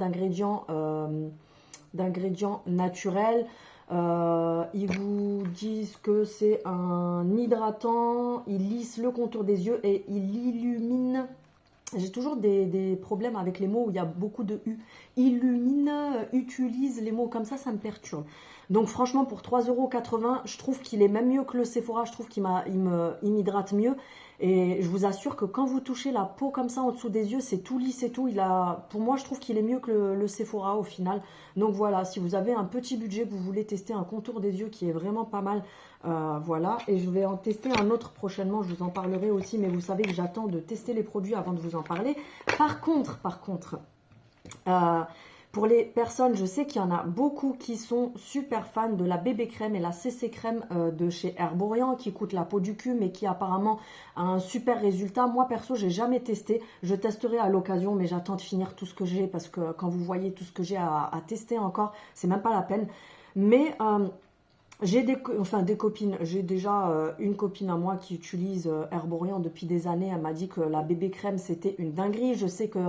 d'ingrédients naturels. Ils vous disent que c'est un hydratant, il lisse le contour des yeux et il illumine. J'ai toujours des problèmes avec les mots où il y a beaucoup de U. Illumine, utilise, les mots comme ça me perturbe. Donc franchement, pour 3,80 €, je trouve qu'il est même mieux que le Sephora. Je trouve qu'il m'hydrate mieux. Et je vous assure que quand vous touchez la peau comme ça en dessous des yeux, c'est tout lisse et tout. Pour moi, je trouve qu'il est mieux que le Sephora au final. Donc voilà, si vous avez un petit budget, que vous voulez tester un contour des yeux qui est vraiment pas mal, voilà. Et je vais en tester un autre prochainement, je vous en parlerai aussi. Mais vous savez que j'attends de tester les produits avant de vous en parler. Par contre, pour les personnes, je sais qu'il y en a beaucoup qui sont super fans de la bébé crème et la CC crème de chez Herborian qui coûte la peau du cul mais qui apparemment a un super résultat. Moi perso, j'ai jamais testé. Je testerai à l'occasion mais j'attends de finir tout ce que j'ai parce que quand vous voyez tout ce que j'ai à tester encore, c'est même pas la peine. Mais j'ai des copines, j'ai déjà une copine à moi qui utilise Herborian depuis des années. Elle m'a dit que la bébé crème c'était une dinguerie. Je sais que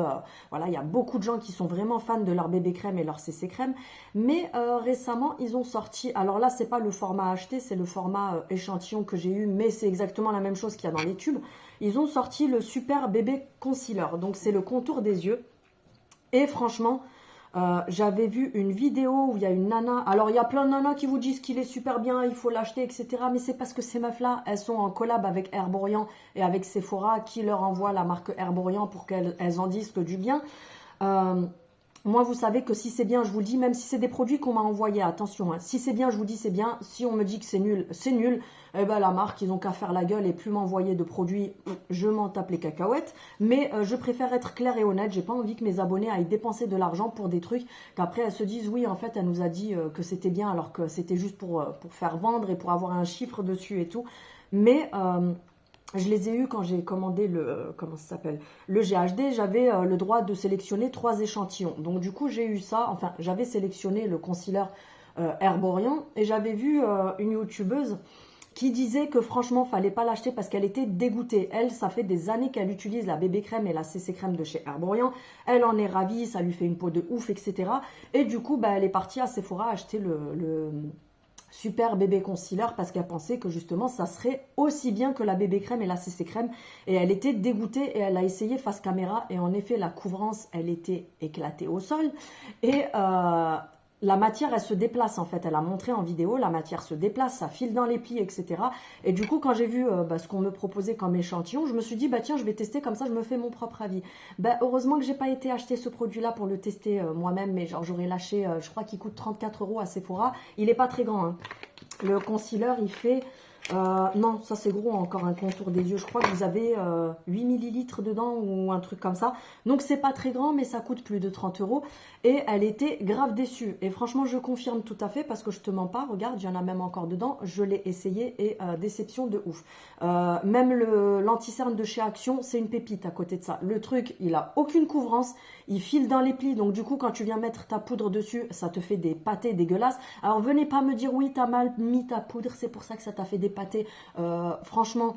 voilà, il y a beaucoup de gens qui sont vraiment fans de leur bébé crème et leur CC crème. Mais récemment, ils ont sorti, alors là, c'est pas le format acheté, c'est le format échantillon que j'ai eu, mais c'est exactement la même chose qu'il y a dans les tubes. Ils ont sorti le super bébé concealer. Donc c'est le contour des yeux. Et franchement, J'avais vu une vidéo où il y a une nana. Alors, il y a plein de nanas qui vous disent qu'il est super bien, il faut l'acheter, etc. Mais c'est parce que ces meufs-là, elles sont en collab avec Herborian et avec Sephora qui leur envoie la marque Herborian pour qu'elles en disent que du bien. Euh, Moi, vous savez que si c'est bien, je vous le dis, même si c'est des produits qu'on m'a envoyés, attention, hein, si c'est bien, je vous dis c'est bien. Si on me dit que c'est nul, c'est nul. Eh ben, la marque, ils ont qu'à faire la gueule et plus m'envoyer de produits, je m'en tape les cacahuètes. Mais je préfère être claire et honnête. J'ai pas envie que mes abonnés aillent dépenser de l'argent pour des trucs qu'après elles se disent oui, en fait, elle nous a dit que c'était bien alors que c'était juste pour faire vendre et pour avoir un chiffre dessus et tout. Mais je les ai eus quand j'ai commandé comment ça s'appelle, le GHD. J'avais le droit de sélectionner 3 échantillons. Donc du coup, j'ai eu ça. Enfin, j'avais sélectionné le concealer Herborian et j'avais vu une youtubeuse qui disait que franchement, fallait pas l'acheter parce qu'elle était dégoûtée. Elle, ça fait des années qu'elle utilise la bébé crème et la CC crème de chez Herborian. Elle en est ravie, ça lui fait une peau de ouf, etc. Et du coup, bah, elle est partie à Sephora acheter le super bébé concealer parce qu'elle pensait que justement ça serait aussi bien que la bébé crème et la CC crème et elle était dégoûtée et elle a essayé face caméra et en effet la couvrance elle était éclatée au sol et la matière elle se déplace en fait, elle a montré en vidéo, la matière se déplace, ça file dans les plis, etc. Et du coup quand j'ai vu ce qu'on me proposait comme échantillon, je me suis dit bah tiens je vais tester comme ça je me fais mon propre avis. Bah heureusement que j'ai pas été acheter ce produit là pour le tester moi-même, mais genre j'aurais lâché, je crois qu'il coûte 34 € à Sephora, il est pas très grand hein. Le concealer, il fait... non, ça c'est gros, encore un contour des yeux. Je crois que vous avez 8 millilitres dedans ou un truc comme ça. Donc c'est pas très grand, mais ça coûte plus de 30 €. Et elle était grave déçue. Et franchement, je confirme tout à fait parce que je te mens pas. Regarde, il y en a même encore dedans. Je l'ai essayé et déception de ouf. Même l'anti-cerne de chez Action, c'est une pépite à côté de ça. Le truc, il a aucune couvrance. Il file dans les plis. Donc du coup, quand tu viens mettre ta poudre dessus, ça te fait des pâtés dégueulasses. Alors venez pas me dire oui, t'as mal mis ta poudre, c'est pour ça que ça t'a fait des pâtés. Franchement,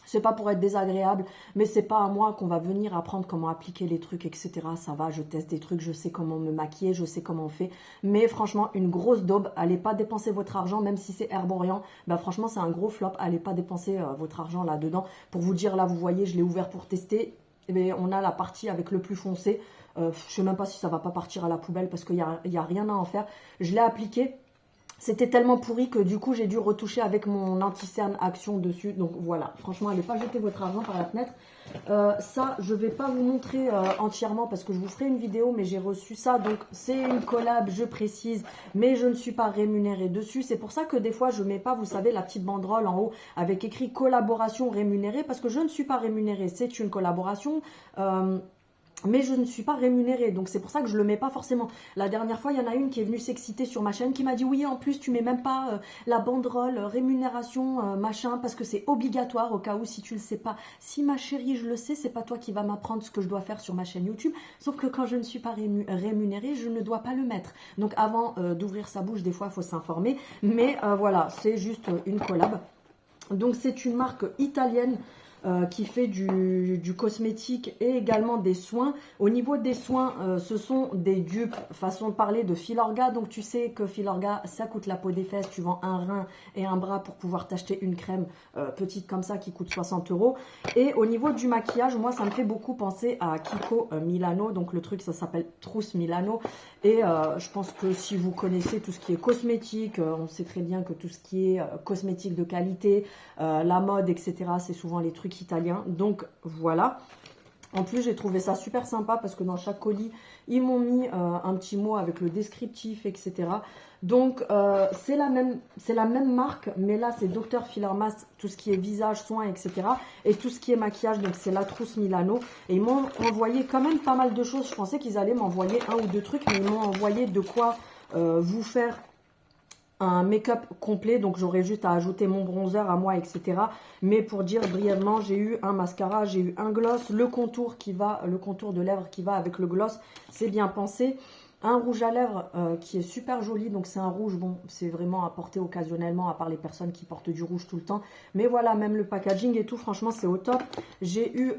c'est pas pour être désagréable, mais c'est pas à moi qu'on va venir apprendre comment appliquer les trucs, etc. Ça va, je teste des trucs, je sais comment me maquiller, je sais comment on fait. Mais franchement, une grosse daube, allez pas dépenser votre argent, même si c'est Herborian. Bah franchement, c'est un gros flop. Allez pas dépenser votre argent là-dedans. Pour vous dire, là, vous voyez, je l'ai ouvert pour tester. Et on a la partie avec le plus foncé. Je sais même pas si ça va pas partir à la poubelle parce qu'il y a rien à en faire. Je l'ai appliqué. C'était tellement pourri que du coup j'ai dû retoucher avec mon anti-cerne Action dessus. Donc voilà, franchement, allez pas jeter votre argent par la fenêtre. Ça, je vais pas vous montrer entièrement parce que je vous ferai une vidéo, mais j'ai reçu ça. Donc c'est une collab, je précise, mais je ne suis pas rémunérée dessus. C'est pour ça que des fois je mets pas, vous savez, la petite banderole en haut avec écrit collaboration rémunérée parce que je ne suis pas rémunérée. C'est une collaboration. Mais je ne suis pas rémunérée, donc c'est pour ça que je le mets pas forcément. La dernière fois, il y en a une qui est venue s'exciter sur ma chaîne, qui m'a dit oui, en plus tu mets même pas la banderole rémunération machin, parce que c'est obligatoire au cas où si tu le sais pas. Si ma chérie, je le sais, c'est pas toi qui va m'apprendre ce que je dois faire sur ma chaîne YouTube, sauf que quand je ne suis pas rémunérée, je ne dois pas le mettre. Donc avant d'ouvrir sa bouche, des fois, il faut s'informer. Mais voilà, c'est juste une collab. Donc c'est une marque italienne qui fait du cosmétique et également des soins. Au niveau des soins, ce sont des dupes, façon de parler, de Filorga. Donc tu sais que Filorga, ça coûte la peau des fesses. Tu vends un rein et un bras pour pouvoir t'acheter une crème petite comme ça qui coûte 60 €. Et au niveau du maquillage, moi ça me fait beaucoup penser à Kiko Milano. Donc le truc ça s'appelle Trousse Milano. Et je pense que si vous connaissez tout ce qui est cosmétique, on sait très bien que tout ce qui est cosmétique de qualité, la mode, etc., c'est souvent les trucs italiens. Donc voilà. En plus, j'ai trouvé ça super sympa parce que dans chaque colis, ils m'ont mis un petit mot avec le descriptif, etc. Donc, c'est la même marque, mais là, c'est Dr. Filormas, tout ce qui est visage, soins, etc. Et tout ce qui est maquillage, donc c'est la Trousse Milano. Et ils m'ont envoyé quand même pas mal de choses. Je pensais qu'ils allaient m'envoyer un ou deux trucs, mais ils m'ont envoyé de quoi vous faire un make-up complet, donc j'aurais juste à ajouter mon bronzer à moi, etc. Mais pour dire brièvement, j'ai eu un mascara, j'ai eu un gloss, le contour de lèvres qui va avec le gloss, c'est bien pensé. Un rouge à lèvres qui est super joli, donc c'est un rouge, bon, c'est vraiment à porter occasionnellement, à part les personnes qui portent du rouge tout le temps. Mais voilà, même le packaging et tout, franchement, c'est au top. J'ai eu...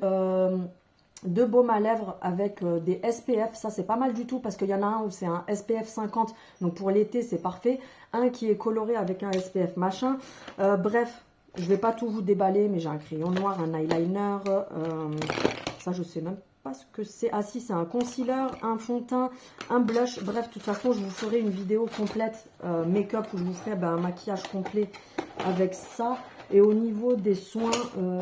deux baumes à lèvres avec des SPF, ça c'est pas mal du tout parce qu'il y en a un où c'est un SPF 50, donc pour l'été c'est parfait, un qui est coloré avec un SPF machin, bref, je vais pas tout vous déballer, mais j'ai un crayon noir, un eyeliner, ça je sais même pas ce que c'est. Ah si, c'est un concealer, un fond de teint, un blush. Bref, de toute façon, je vous ferai une vidéo complète make-up où je vous ferai un maquillage complet avec ça. Et au niveau des soins,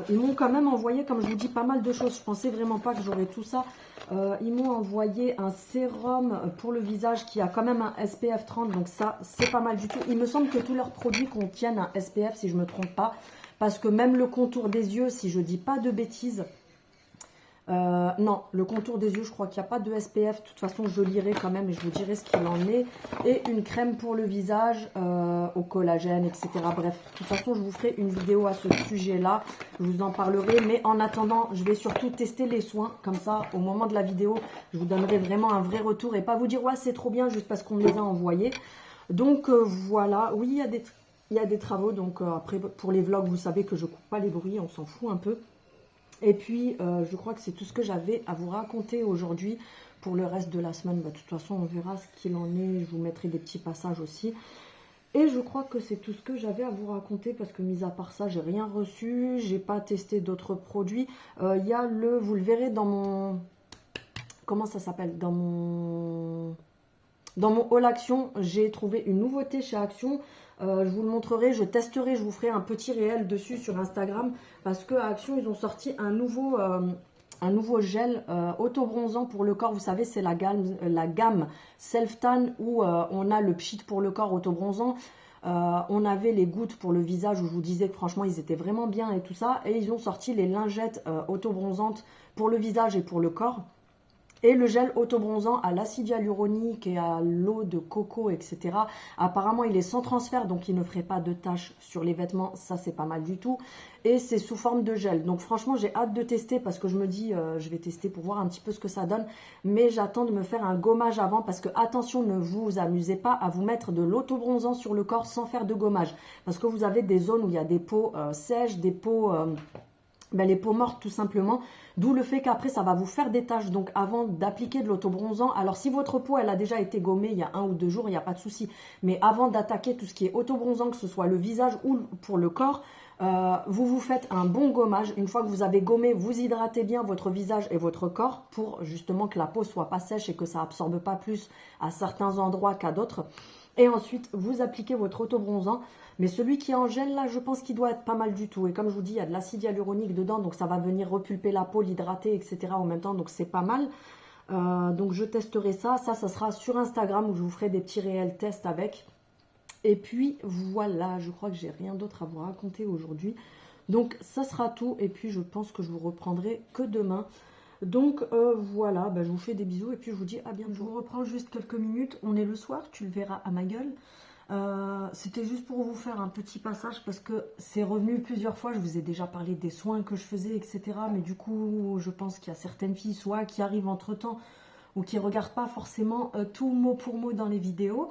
ils m'ont quand même envoyé, comme je vous dis, pas mal de choses. Je pensais vraiment pas que j'aurais tout ça. Ils m'ont envoyé un sérum pour le visage qui a quand même un SPF 30. Donc ça, c'est pas mal du tout. Il me semble que tous leurs produits contiennent un SPF, si je ne me trompe pas. Parce que même le contour des yeux, si je dis pas de bêtises... non, le contour des yeux, je crois qu'il n'y a pas de SPF. De toute façon, je lirai quand même et je vous dirai ce qu'il en est. Et une crème pour le visage au collagène, etc. Bref, de toute façon, je vous ferai une vidéo à ce sujet-là. Je vous en parlerai. Mais en attendant, je vais surtout tester les soins. Comme ça, au moment de la vidéo, je vous donnerai vraiment un vrai retour. Et pas vous dire, ouais, c'est trop bien juste parce qu'on me les a envoyés. Donc, voilà. Oui, il y a des travaux. Donc, après, pour les vlogs, vous savez que je ne coupe pas les bruits. On s'en fout un peu. Et puis, je crois que c'est tout ce que j'avais à vous raconter aujourd'hui. Pour le reste de la semaine, de toute façon, on verra ce qu'il en est. Je vous mettrai des petits passages aussi. Et je crois que c'est tout ce que j'avais à vous raconter parce que, mis à part ça, j'ai rien reçu. J'ai pas testé d'autres produits. Il y a vous le verrez dans mon... Comment ça s'appelle? Dans mon haul Action, j'ai trouvé une nouveauté chez Action. Je vous le montrerai, je testerai, je vous ferai un petit réel dessus sur Instagram. Parce que Action, ils ont sorti un nouveau gel auto-bronzant pour le corps. Vous savez, c'est la gamme Self-Tan où on a le pchit pour le corps auto-bronzant. On avait les gouttes pour le visage où je vous disais que franchement, ils étaient vraiment bien et tout ça. Et ils ont sorti les lingettes auto-bronzantes pour le visage et pour le corps. Et le gel auto-bronzant à l'acide hyaluronique et à l'eau de coco, etc. Apparemment, il est sans transfert, donc il ne ferait pas de taches sur les vêtements. Ça, c'est pas mal du tout. Et c'est sous forme de gel. Donc franchement, j'ai hâte de tester parce que je me dis, je vais tester pour voir un petit peu ce que ça donne. Mais j'attends de me faire un gommage avant parce que, attention, ne vous amusez pas à vous mettre de l'auto-bronzant sur le corps sans faire de gommage. Parce que vous avez des zones où il y a des peaux sèches, des peaux... les peaux mortes tout simplement, d'où le fait qu'après ça va vous faire des taches. Donc avant d'appliquer de l'autobronzant, alors si votre peau elle a déjà été gommée il y a 1 ou 2 jours, il n'y a pas de souci, mais avant d'attaquer tout ce qui est autobronzant, que ce soit le visage ou pour le corps, vous vous faites un bon gommage. Une fois que vous avez gommé, vous hydratez bien votre visage et votre corps pour justement que la peau soit pas sèche et que ça absorbe pas plus à certains endroits qu'à d'autres. Et ensuite, vous appliquez votre autobronzant. Mais celui qui est en gel, là, je pense qu'il doit être pas mal du tout. Et comme je vous dis, il y a de l'acide hyaluronique dedans. Donc, ça va venir repulper la peau, l'hydrater, etc. en même temps. Donc, c'est pas mal. Donc, je testerai ça. Ça sera sur Instagram où je vous ferai des petits réels tests avec. Et puis, voilà. Je crois que j'ai rien d'autre à vous raconter aujourd'hui. Donc, ça sera tout. Et puis, je pense que je vous reprendrai que demain. Donc voilà, je vous fais des bisous et puis je vous dis à bientôt. Je vous reprends juste quelques minutes. On est le soir, tu le verras à ma gueule. C'était juste pour vous faire un petit passage parce que c'est revenu plusieurs fois. Je vous ai déjà parlé des soins que je faisais, etc. Mais du coup, je pense qu'il y a certaines filles, soit qui arrivent entre-temps ou qui ne regardent pas forcément tout mot pour mot dans les vidéos.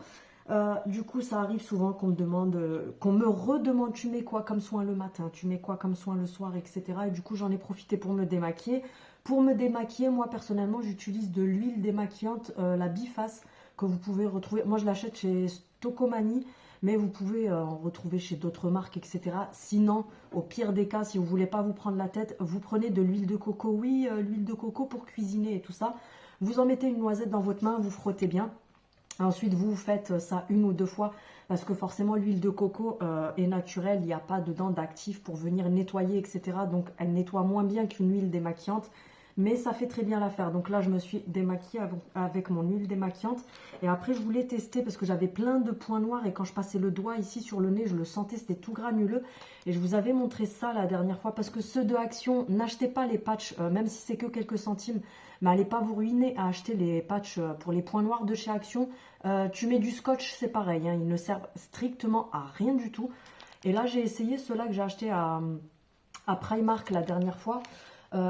Du coup, ça arrive souvent qu'on me demande, qu'on me redemande, tu mets quoi comme soin le matin, tu mets quoi comme soin le soir, etc. Et du coup, j'en ai profité pour me démaquiller. Pour me démaquiller, moi personnellement, j'utilise de l'huile démaquillante, la Biface, que vous pouvez retrouver. Moi, je l'achète chez Stocomanie, mais vous pouvez en retrouver chez d'autres marques, etc. Sinon, au pire des cas, si vous ne voulez pas vous prendre la tête, vous prenez de l'huile de coco. Oui, l'huile de coco pour cuisiner et tout ça. Vous en mettez une noisette dans votre main, vous frottez bien. Ensuite, vous faites ça 1 ou 2 fois parce que forcément, l'huile de coco est naturelle. Il n'y a pas dedans d'actifs pour venir nettoyer, etc. Donc, elle nettoie moins bien qu'une huile démaquillante. Mais ça fait très bien l'affaire. Donc là, je me suis démaquillée avec mon huile démaquillante. Et après, je voulais tester parce que j'avais plein de points noirs. Et quand je passais le doigt ici sur le nez, je le sentais, c'était tout granuleux. Et je vous avais montré ça la dernière fois. Parce que ceux de Action, n'achetez pas les patchs, même si c'est que quelques centimes. Mais allez pas vous ruiner à acheter les patchs pour les points noirs de chez Action. Tu mets du scotch, c'est pareil. Ils ne servent strictement à rien du tout. Et là, j'ai essayé ceux-là que j'ai acheté à Primark la dernière fois.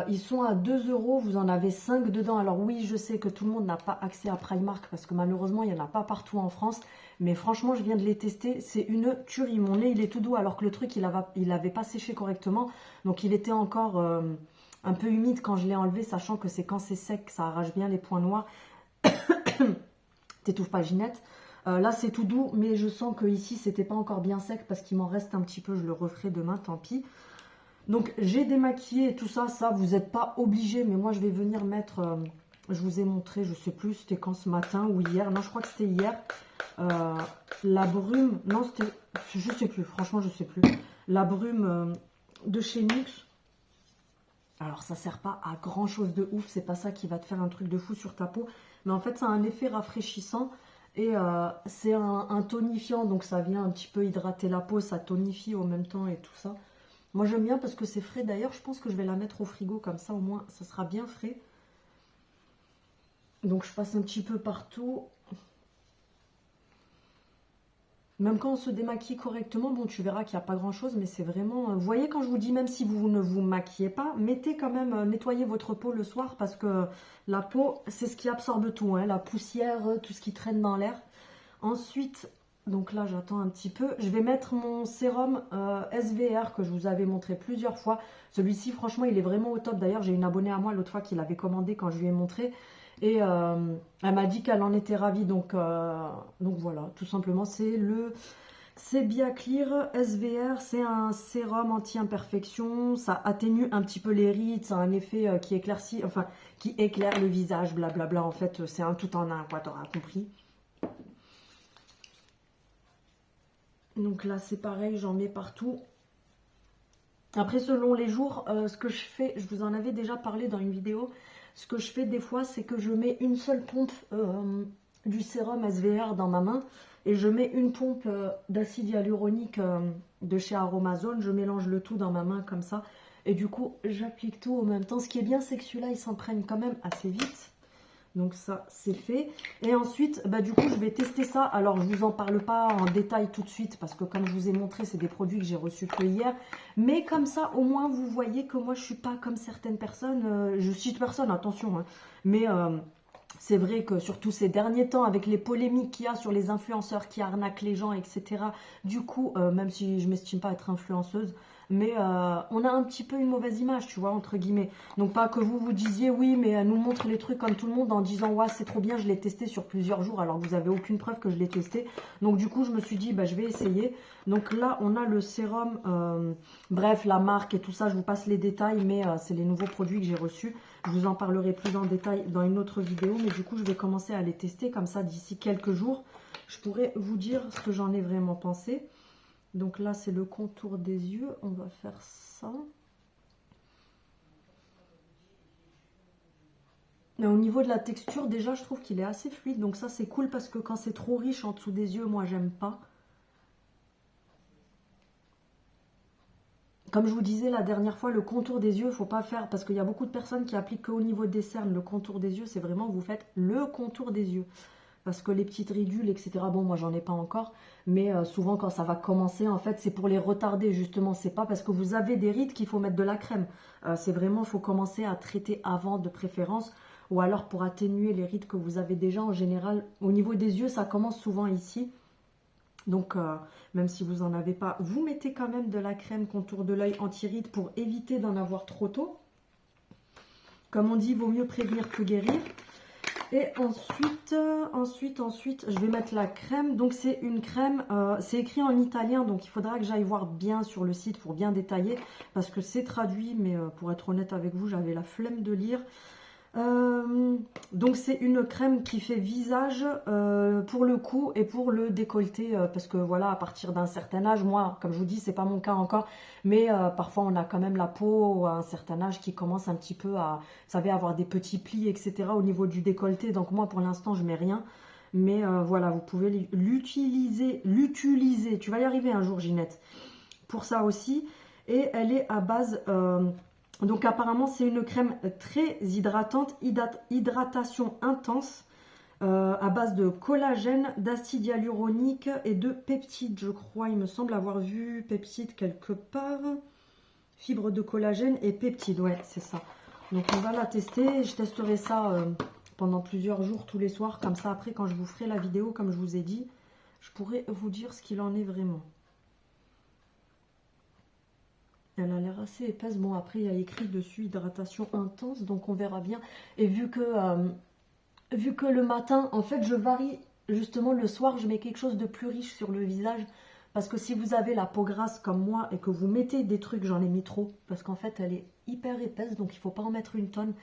Ils sont à 2 €, vous en avez 5 dedans. Alors oui, je sais que tout le monde n'a pas accès à Primark parce que malheureusement, il n'y en a pas partout en France. Mais franchement, je viens de les tester. C'est une tuerie. Mon nez, il est tout doux alors que le truc, il avait pas séché correctement. Donc, il était encore un peu humide quand je l'ai enlevé, sachant que c'est quand c'est sec que ça arrache bien les points noirs. T'étouffes pas, Ginette. Là, c'est tout doux, mais je sens que ici, c'était pas encore bien sec parce qu'il m'en reste un petit peu. Je le referai demain, tant pis. Donc j'ai démaquillé tout ça, vous n'êtes pas obligé, mais moi je vais venir mettre, je vous ai montré, je sais plus, c'était quand ce matin ou hier, non je crois que c'était hier, la brume, non c'était, je sais plus, franchement je sais plus, la brume de chez NYX. Alors ça sert pas à grand chose de ouf, c'est pas ça qui va te faire un truc de fou sur ta peau, mais en fait ça a un effet rafraîchissant et c'est un tonifiant, donc ça vient un petit peu hydrater la peau, ça tonifie au même temps et tout ça. Moi j'aime bien parce que c'est frais. D'ailleurs je pense que je vais la mettre au frigo comme ça au moins ça sera bien frais. Donc je passe un petit peu partout. Même quand on se démaquille correctement, bon tu verras qu'il n'y a pas grand chose, mais c'est vraiment... Vous voyez quand je vous dis même si vous ne vous maquillez pas, mettez quand même, nettoyez votre peau le soir parce que la peau c'est ce qui absorbe tout, hein, la poussière, tout ce qui traîne dans l'air. Ensuite, donc là j'attends un petit peu, je vais mettre mon sérum SVR que je vous avais montré plusieurs fois. Celui-ci franchement il est vraiment au top. D'ailleurs j'ai une abonnée à moi l'autre fois qui l'avait commandé quand je lui ai montré. Et elle m'a dit qu'elle en était ravie. Donc voilà, tout simplement c'est le Clear SVR. C'est un sérum anti-imperfection. Ça atténue un petit peu les rides. Ça a un effet qui éclaircit, enfin qui éclaire le visage, blablabla. En fait c'est un tout en un quoi, t'auras compris. Donc là, c'est pareil, j'en mets partout. Après, selon les jours, ce que je fais, je vous en avais déjà parlé dans une vidéo, ce que je fais des fois, c'est que je mets une seule pompe du sérum SVR dans ma main et je mets une pompe d'acide hyaluronique de chez Aromazone. Je mélange le tout dans ma main comme ça. Et du coup, j'applique tout en même temps. Ce qui est bien, c'est que celui-là, il s'imprègne quand même assez vite. Donc ça, c'est fait. Et ensuite, bah, du coup, je vais tester ça. Alors, je ne vous en parle pas en détail tout de suite parce que comme je vous ai montré, c'est des produits que j'ai reçus que hier. Mais comme ça, au moins, vous voyez que moi, je ne suis pas comme certaines personnes. Je cite personne, attention. Hein. Mais c'est vrai que surtout ces derniers temps, avec les polémiques qu'il y a sur les influenceurs qui arnaquent les gens, etc. Du coup, même si je ne m'estime pas être influenceuse, mais on a un petit peu une mauvaise image, tu vois, entre guillemets. Donc pas que vous vous disiez oui, mais elle nous montre les trucs comme tout le monde en disant ouais c'est trop bien, je l'ai testé sur plusieurs jours alors que vous avez aucune preuve que je l'ai testé. Donc du coup je me suis dit bah je vais essayer. Donc là on a le sérum, bref la marque et tout ça, je vous passe les détails, mais c'est les nouveaux produits que j'ai reçus. Je vous en parlerai plus en détail dans une autre vidéo, mais du coup je vais commencer à les tester comme ça d'ici quelques jours. Je pourrais vous dire ce que j'en ai vraiment pensé. Donc là, c'est le contour des yeux. On va faire ça. Mais au niveau de la texture, déjà, je trouve qu'il est assez fluide. Donc ça, c'est cool parce que quand c'est trop riche en dessous des yeux, moi, j'aime pas. Comme je vous disais la dernière fois, le contour des yeux, il ne faut pas faire... Parce qu'il y a beaucoup de personnes qui appliquent qu'au niveau des cernes. Le contour des yeux, c'est vraiment, vous faites le contour des yeux. Parce que les petites ridules, etc., bon, moi, j'en ai pas encore. Mais souvent, quand ça va commencer, en fait, c'est pour les retarder, justement. C'est pas parce que vous avez des rides qu'il faut mettre de la crème. C'est vraiment, il faut commencer à traiter avant, de préférence. Ou alors, pour atténuer les rides que vous avez déjà, en général, au niveau des yeux, ça commence souvent ici. Donc, même si vous n'en avez pas, vous mettez quand même de la crème contour de l'œil anti-rides pour éviter d'en avoir trop tôt. Comme on dit, vaut mieux prévenir que guérir. Et ensuite, je vais mettre la crème. Donc, c'est une crème, c'est écrit en italien, donc il faudra que j'aille voir bien sur le site pour bien détailler, parce que c'est traduit, mais pour être honnête avec vous, j'avais la flemme de lire. Donc, c'est une crème qui fait visage pour le cou et pour le décolleté, parce que voilà, à partir d'un certain âge, moi, comme je vous dis, c'est pas mon cas encore, mais parfois on a quand même la peau à un certain âge qui commence un petit peu à, vous savez, avoir des petits plis, etc. au niveau du décolleté. Donc moi, pour l'instant, je mets rien. Mais voilà, vous pouvez l'utiliser. Tu vas y arriver un jour, Ginette. Pour ça aussi. Et elle est à base... donc apparemment, c'est une crème très hydratante, hydratation intense, à base de collagène, d'acide hyaluronique et de peptides, je crois. Il me semble avoir vu peptides quelque part. Fibres de collagène et peptides, ouais, c'est ça. Donc on va la tester. Je testerai ça pendant plusieurs jours, tous les soirs. Comme ça, après, quand je vous ferai la vidéo, comme je vous ai dit, je pourrai vous dire ce qu'il en est vraiment. Elle a l'air assez épaisse. Bon, après, il y a écrit dessus hydratation intense, donc on verra bien. Et vu que le matin, en fait, je varie. Justement, le soir, je mets quelque chose de plus riche sur le visage Parce que si vous avez la peau grasse comme moi et que vous mettez des trucs, j'en ai mis trop, parce qu'en fait elle est hyper épaisse, donc il ne faut pas en mettre une tonne.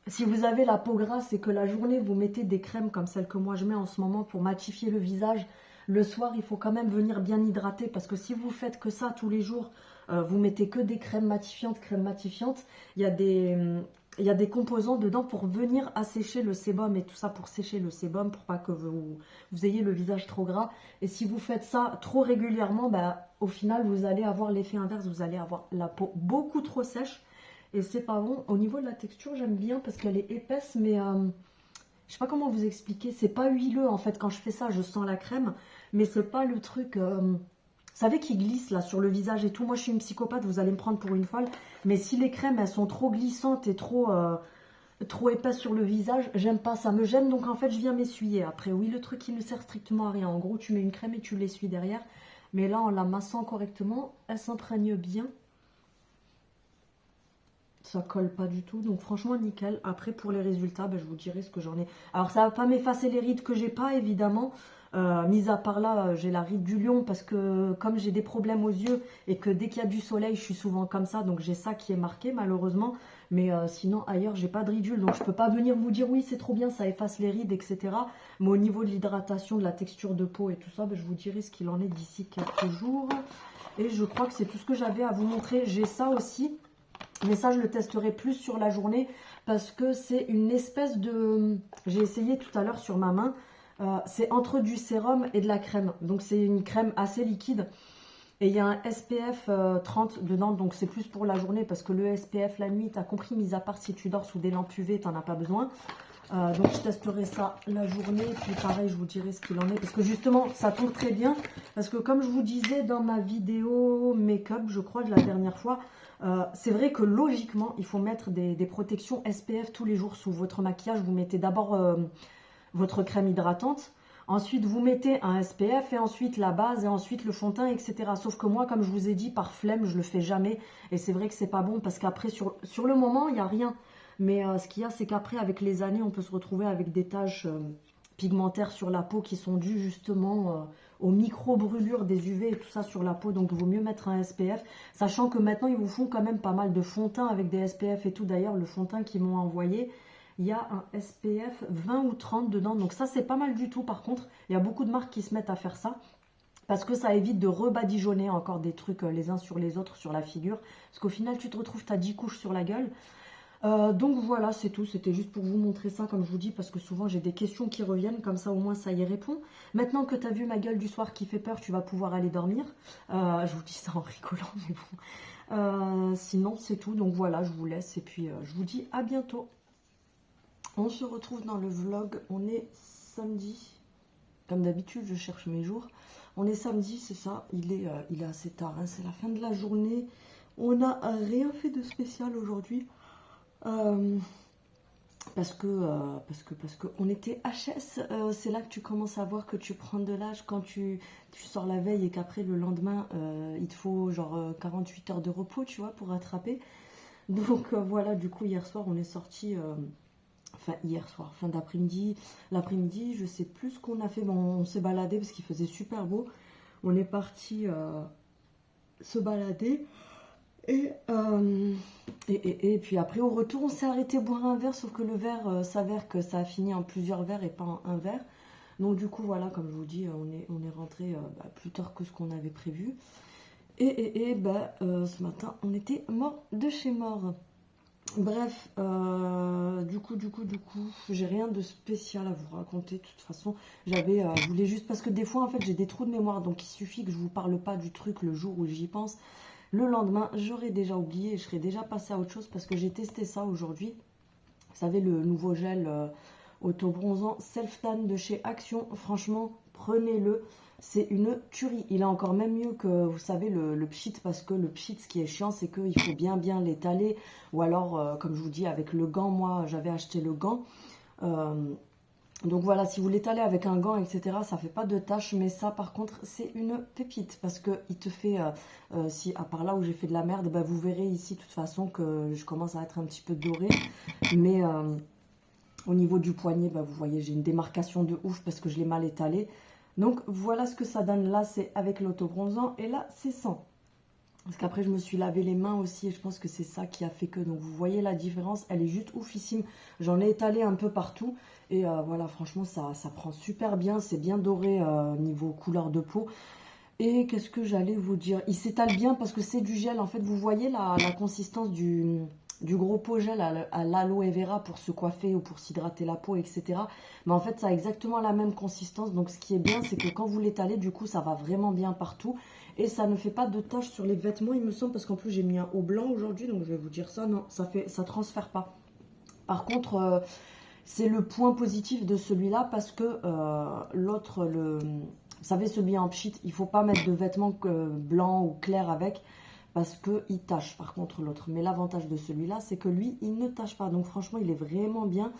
Si vous avez la peau grasse et que la journée vous mettez des crèmes comme celle que moi je mets en ce moment pour matifier le visage, le soir il faut quand même venir bien hydrater, parce que si vous faites que ça tous les jours, vous mettez que des crèmes matifiantes, il y a des composants dedans pour venir assécher le sébum et tout ça, pour sécher le sébum, pour pas que vous ayez le visage trop gras. Et si vous faites ça trop régulièrement, bah, au final vous allez avoir l'effet inverse, vous allez avoir la peau beaucoup trop sèche. Et c'est pas bon. Au niveau de la texture, j'aime bien parce qu'elle est épaisse, mais je sais pas comment vous expliquer. C'est pas huileux en fait. Quand je fais ça, je sens la crème, mais c'est pas le truc. Vous savez, qui glisse là sur le visage et tout. Moi, je suis une psychopathe. Vous allez me prendre pour une folle. Mais si les crèmes elles sont trop glissantes et trop épaisses sur le visage, j'aime pas. Ça me gêne. Donc en fait, je viens m'essuyer. Après, oui, le truc qui ne sert strictement à rien. En gros, tu mets une crème et tu l'essuies derrière. Mais là, en la massant correctement, elle s'imprègne bien. Ça colle pas du tout, donc franchement nickel. Après pour les résultats, ben, je vous dirai ce que j'en ai. Alors ça va pas m'effacer les rides que j'ai pas évidemment. Mis à part là, j'ai la ride du lion parce que comme j'ai des problèmes aux yeux et que dès qu'il y a du soleil, je suis souvent comme ça, donc j'ai ça qui est marqué malheureusement. Mais sinon ailleurs, j'ai pas de ridule, donc je peux pas venir vous dire oui c'est trop bien, ça efface les rides, etc. Mais au niveau de l'hydratation, de la texture de peau et tout ça, ben, je vous dirai ce qu'il en est d'ici quelques jours. Et je crois que c'est tout ce que j'avais à vous montrer. J'ai ça aussi. Mais ça, je le testerai plus sur la journée parce que c'est une espèce de... J'ai essayé tout à l'heure sur ma main. C'est entre du sérum et de la crème. Donc, c'est une crème assez liquide. Et il y a un SPF 30 dedans. Donc, c'est plus pour la journée parce que le SPF la nuit, tu as compris, mis à part si tu dors sous des lampes UV, tu n'en as pas besoin. Donc, je testerai ça la journée. Puis, pareil, je vous dirai ce qu'il en est. Parce que justement, ça tombe très bien. Parce que comme je vous disais dans ma vidéo make-up, je crois, de la dernière fois... c'est vrai que logiquement, il faut mettre des protections SPF tous les jours sous votre maquillage. Vous mettez d'abord votre crème hydratante, ensuite vous mettez un SPF et ensuite la base et ensuite le fond de teint, etc. Sauf que moi, comme je vous ai dit, par flemme, je le fais jamais. Et c'est vrai que c'est pas bon parce qu'après, sur le moment, il n'y a rien. Mais ce qu'il y a, c'est qu'après, avec les années, on peut se retrouver avec des taches pigmentaires sur la peau qui sont dues justement... aux micro-brûlures des UV et tout ça sur la peau, donc il vaut mieux mettre un SPF, sachant que maintenant ils vous font quand même pas mal de fond de teint avec des SPF et tout. D'ailleurs, le fond de teint qu'ils m'ont envoyé, il y a un SPF 20 ou 30 dedans, donc ça c'est pas mal du tout. Par contre, il y a beaucoup de marques qui se mettent à faire ça, parce que ça évite de rebadigeonner encore des trucs les uns sur les autres sur la figure, parce qu'au final tu te retrouves, t'as 10 couches sur la gueule. Donc voilà, c'est tout. C'était juste pour vous montrer ça, comme je vous dis, parce que souvent j'ai des questions qui reviennent, comme ça au moins ça y répond. Maintenant que tu as vu ma gueule du soir qui fait peur, tu vas pouvoir aller dormir. Je vous dis ça en rigolant, mais bon. Sinon, c'est tout. Donc voilà, je vous laisse et puis je vous dis à bientôt. On se retrouve dans le vlog. On est samedi. Comme d'habitude, je cherche mes jours. On est samedi, c'est ça. Il est assez tard, hein. C'est la fin de la journée. On n'a rien fait de spécial aujourd'hui. Parce que on était HS, c'est là que tu commences à voir que tu prends de l'âge quand tu sors la veille et qu'après le lendemain il te faut genre 48 heures de repos, tu vois, pour rattraper. Donc voilà, du coup hier soir on est sorti, enfin hier soir, fin d'après-midi, l'après-midi, je sais plus ce qu'on a fait, bon, on s'est baladé parce qu'il faisait super beau, on est parti se balader. Et puis après, au retour, on s'est arrêté boire un verre, sauf que le verre s'avère que ça a fini en plusieurs verres et pas en un verre. Donc du coup, voilà, comme je vous dis, on est rentré plus tard que ce qu'on avait prévu. Ce matin, on était mort de chez mort. Bref, du coup, j'ai rien de spécial à vous raconter. De toute façon, je voulais juste, parce que des fois, en fait, j'ai des trous de mémoire, donc il suffit que je vous parle pas du truc le jour où j'y pense. Le lendemain, j'aurais déjà oublié et je serais déjà passée à autre chose parce que j'ai testé ça aujourd'hui. Vous savez, le nouveau gel auto-bronzant Self-Tan de chez Action. Franchement, prenez-le. C'est une tuerie. Il est encore même mieux que, vous savez, le pchit, parce que le pchit, ce qui est chiant, c'est qu'il faut bien l'étaler. Ou alors, comme je vous dis, avec le gant, moi, j'avais acheté le gant. Donc voilà, si vous l'étalez avec un gant, etc., ça fait pas de taches. Mais ça, par contre, c'est une pépite. Parce qu'il te fait, si à part là où j'ai fait de la merde, bah, vous verrez ici, de toute façon, que je commence à être un petit peu dorée. Mais au niveau du poignet, bah, vous voyez, j'ai une démarcation de ouf parce que je l'ai mal étalé. Donc voilà ce que ça donne. Là, c'est avec l'autobronzant et là, c'est sans. Parce qu'après, je me suis lavé les mains aussi et je pense que c'est ça qui a fait que. Donc vous voyez la différence, elle est juste oufissime. J'en ai étalé un peu partout et voilà, franchement, ça prend super bien. C'est bien doré niveau couleur de peau. Et qu'est-ce que j'allais vous dire? Il s'étale bien parce que c'est du gel. En fait, vous voyez la consistance du gros pot gel à l'aloe vera pour se coiffer ou pour s'hydrater la peau, etc. Mais en fait, ça a exactement la même consistance. Donc, ce qui est bien, c'est que quand vous l'étalez, du coup, ça va vraiment bien partout. Et ça ne fait pas de taches sur les vêtements, il me semble, parce qu'en plus, j'ai mis un haut blanc aujourd'hui. Donc, je vais vous dire ça. Non, ça transfère pas. Par contre, c'est le point positif de celui-là parce que l'autre, vous savez, celui en pchit, il faut pas mettre de vêtements blancs ou clairs avec parce qu'il tâche par contre l'autre. Mais l'avantage de celui-là, c'est que lui, il ne tâche pas. Donc franchement, il est vraiment bien.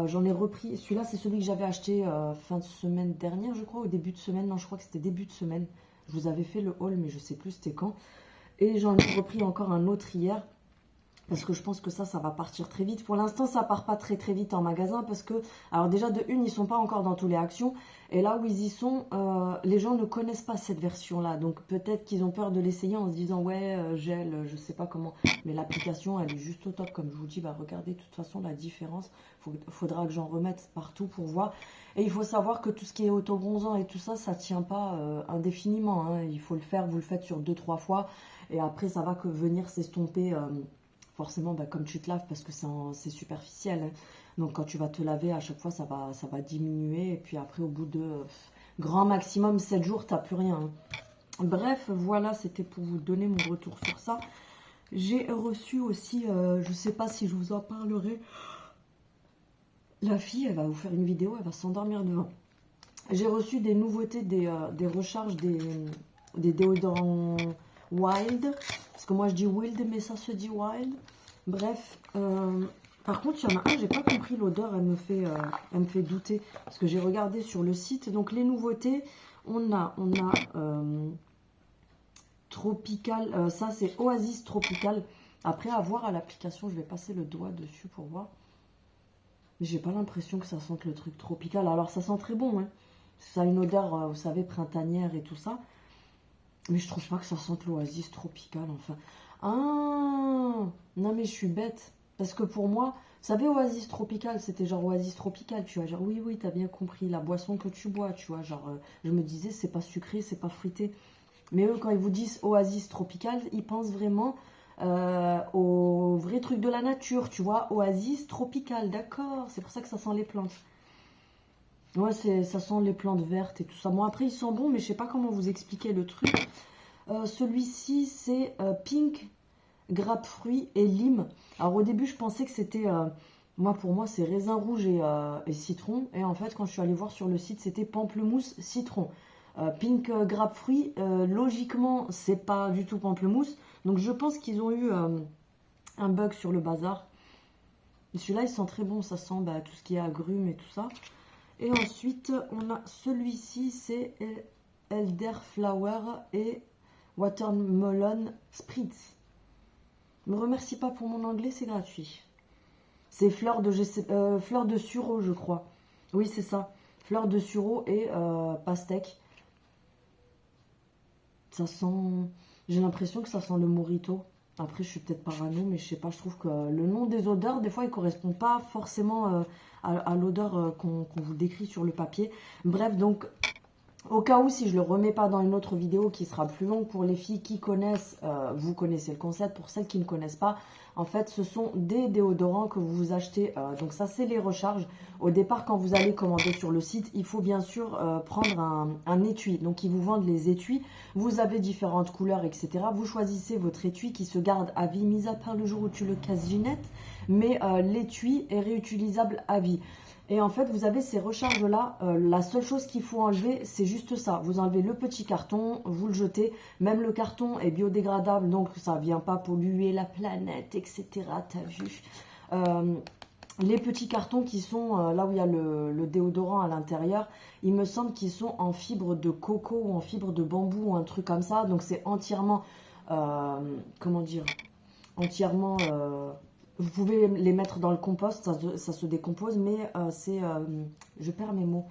J'en ai repris, celui-là, c'est celui que j'avais acheté fin de semaine dernière, je crois, au début de semaine. Non, je crois que c'était début de semaine. Je vous avais fait le haul, mais je sais plus c'était quand. Et j'en ai repris encore un autre hier. Parce que je pense que ça va partir très vite. Pour l'instant, ça part pas très très vite en magasin parce que, alors déjà de une, ils sont pas encore dans tous les actions. Et là où ils y sont, les gens ne connaissent pas cette version-là. Donc peut-être qu'ils ont peur de l'essayer en se disant ouais, gel, je sais pas comment. Mais l'application, elle est juste au top. Comme je vous dis, bah regardez de toute façon la différence. Faudra que j'en remette partout pour voir. Et il faut savoir que tout ce qui est autobronzant et tout ça, ça tient pas indéfiniment, hein. Il faut le faire, vous le faites sur 2-3 fois. Et après, ça va que venir s'estomper. Forcément, bah, comme tu te laves, parce que c'est superficiel, hein. Donc quand tu vas te laver, à chaque fois, ça va diminuer. Et puis après, au bout de grand maximum 7 jours, t'as plus rien, hein. Bref, voilà, c'était pour vous donner mon retour sur ça. J'ai reçu aussi, je sais pas si je vous en parlerai, la fille, elle va vous faire une vidéo, elle va s'endormir devant. J'ai reçu des nouveautés, des recharges, des déodorants Wild. Parce que moi je dis Wild, mais ça se dit Wild. Bref. Par contre, il y en a un, j'ai pas compris l'odeur, elle me fait douter. Parce que j'ai regardé sur le site. Donc les nouveautés, on a Tropical. Ça c'est Oasis Tropical. Après, à voir à l'application, je vais passer le doigt dessus pour voir. Mais j'ai pas l'impression que ça sente le truc tropical. Alors ça sent très bon, hein. Ça a une odeur, vous savez, printanière et tout ça. Mais je trouve pas que ça sente l'oasis tropicale, enfin. Ah, non mais je suis bête. Parce que pour moi, vous savez, oasis tropicale, c'était genre oasis tropicale, tu vois. Genre, oui, oui, t'as bien compris, la boisson que tu bois, tu vois. Genre, je me disais, c'est pas sucré, c'est pas fruité. Mais eux, quand ils vous disent oasis tropicale, ils pensent vraiment au vrai truc de la nature, tu vois. Oasis tropicale, d'accord. C'est pour ça que ça sent les plantes. Ouais, ça sent les plantes vertes et tout ça. Bon, après, il sent bon, mais je sais pas comment vous expliquer le truc. Celui-ci, c'est pink, grappe fruit et lime. Alors, au début, je pensais que c'était... moi, pour moi, c'est raisin rouge et citron. Et en fait, quand je suis allée voir sur le site, c'était pamplemousse, citron. Pink, grappe fruit, logiquement, c'est pas du tout pamplemousse. Donc, je pense qu'ils ont eu un bug sur le bazar. Celui-là, il sent très bon. Ça sent bah, tout ce qui est agrumes et tout ça. Et ensuite, on a celui-ci, c'est Elderflower et Watermelon Spritz. Ne me remercie pas pour mon anglais, c'est gratuit. C'est fleur de sureau, je crois. Oui, c'est ça. Fleur de sureau et pastèque. Ça sent... J'ai l'impression que ça sent le mojito. Après, je suis peut-être parano, mais je sais pas, je trouve que le nom des odeurs, des fois, il correspond pas forcément à l'odeur qu'on vous décrit sur le papier. Bref, donc, au cas où, si je le remets pas dans une autre vidéo qui sera plus longue pour les filles qui connaissent, vous connaissez le concept. Pour celles qui ne connaissent pas, en fait, ce sont des déodorants que vous achetez. Donc ça, c'est les recharges. Au départ, quand vous allez commander sur le site, il faut bien sûr prendre un étui. Donc, ils vous vendent les étuis. Vous avez différentes couleurs, etc. Vous choisissez votre étui qui se garde à vie, mis à part le jour où tu le casses, Ginette. Mais l'étui est réutilisable à vie. Et en fait, vous avez ces recharges-là. La seule chose qu'il faut enlever, c'est juste ça. Vous enlevez le petit carton, vous le jetez. Même le carton est biodégradable, donc ça ne vient pas polluer la planète, etc. T'as vu? Les petits cartons qui sont là où il y a le déodorant à l'intérieur, il me semble qu'ils sont en fibre de coco ou en fibre de bambou ou un truc comme ça. Donc c'est entièrement, comment dire, entièrement... vous pouvez les mettre dans le compost, ça se décompose, mais c'est... je perds mes mots.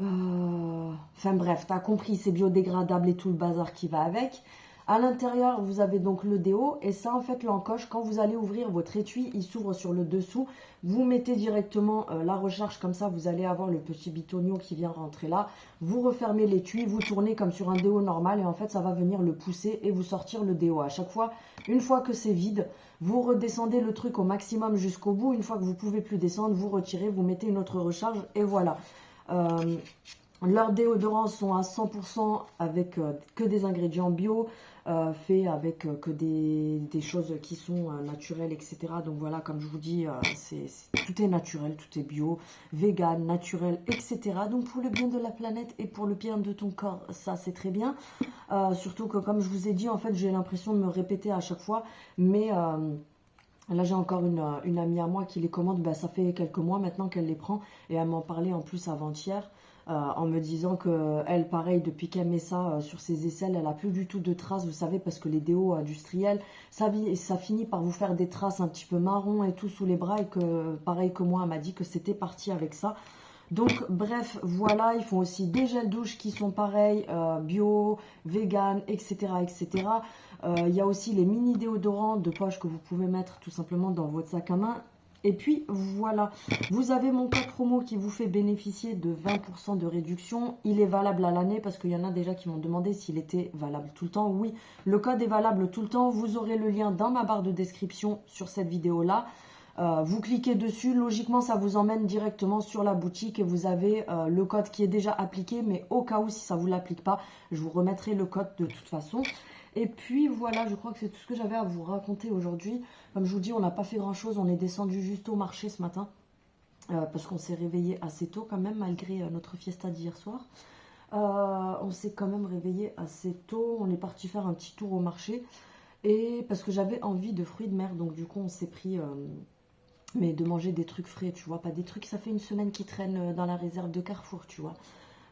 Enfin bref, t'as compris, c'est biodégradable et tout le bazar qui va avec. À l'intérieur, vous avez donc le déo et ça, en fait, l'encoche, quand vous allez ouvrir votre étui, il s'ouvre sur le dessous. Vous mettez directement la recharge comme ça, vous allez avoir le petit bitonio qui vient rentrer là. Vous refermez l'étui, vous tournez comme sur un déo normal et en fait, ça va venir le pousser et vous sortir le déo. À chaque fois, une fois que c'est vide, vous redescendez le truc au maximum jusqu'au bout. Une fois que vous pouvez plus descendre, vous retirez, vous mettez une autre recharge et voilà. Leurs déodorants sont à 100% avec que des ingrédients bio, faits avec que des choses qui sont naturelles, etc. Donc voilà, comme je vous dis, tout est naturel, tout est bio, vegan, naturel, etc. Donc pour le bien de la planète et pour le bien de ton corps, ça c'est très bien. Surtout que comme je vous ai dit, en fait, j'ai l'impression de me répéter à chaque fois, mais... là, j'ai encore une amie à moi qui les commande. Bah, ça fait quelques mois maintenant qu'elle les prend. Et elle m'en parlait en plus avant-hier. En me disant que elle, pareil, depuis qu'elle met ça sur ses aisselles, elle a plus du tout de traces, vous savez, parce que les déos industriels, ça finit par vous faire des traces un petit peu marron et tout sous les bras. Et que, pareil que moi, elle m'a dit que c'était parti avec ça. Donc, bref, voilà, ils font aussi des gels douche qui sont pareils, bio, vegan, etc., etc. Il y a aussi les mini déodorants de poche que vous pouvez mettre tout simplement dans votre sac à main. Et puis, voilà, vous avez mon code promo qui vous fait bénéficier de 20% de réduction. Il est valable à l'année parce qu'il y en a déjà qui m'ont demandé s'il était valable tout le temps. Oui, le code est valable tout le temps. Vous aurez le lien dans ma barre de description sur cette vidéo-là. Vous cliquez dessus, logiquement ça vous emmène directement sur la boutique et vous avez le code qui est déjà appliqué, mais au cas où si ça ne vous l'applique pas, je vous remettrai le code de toute façon. Et puis voilà, je crois que c'est tout ce que j'avais à vous raconter aujourd'hui. Comme je vous dis, on n'a pas fait grand chose, on est descendu juste au marché ce matin, parce qu'on s'est réveillé assez tôt quand même, malgré notre fiesta d'hier soir. On s'est quand même réveillé assez tôt, on est parti faire un petit tour au marché, et parce que j'avais envie de fruits de mer, donc du coup on s'est pris... mais de manger des trucs frais, tu vois, pas des trucs, ça fait une semaine qu'ils traînent dans la réserve de Carrefour, tu vois.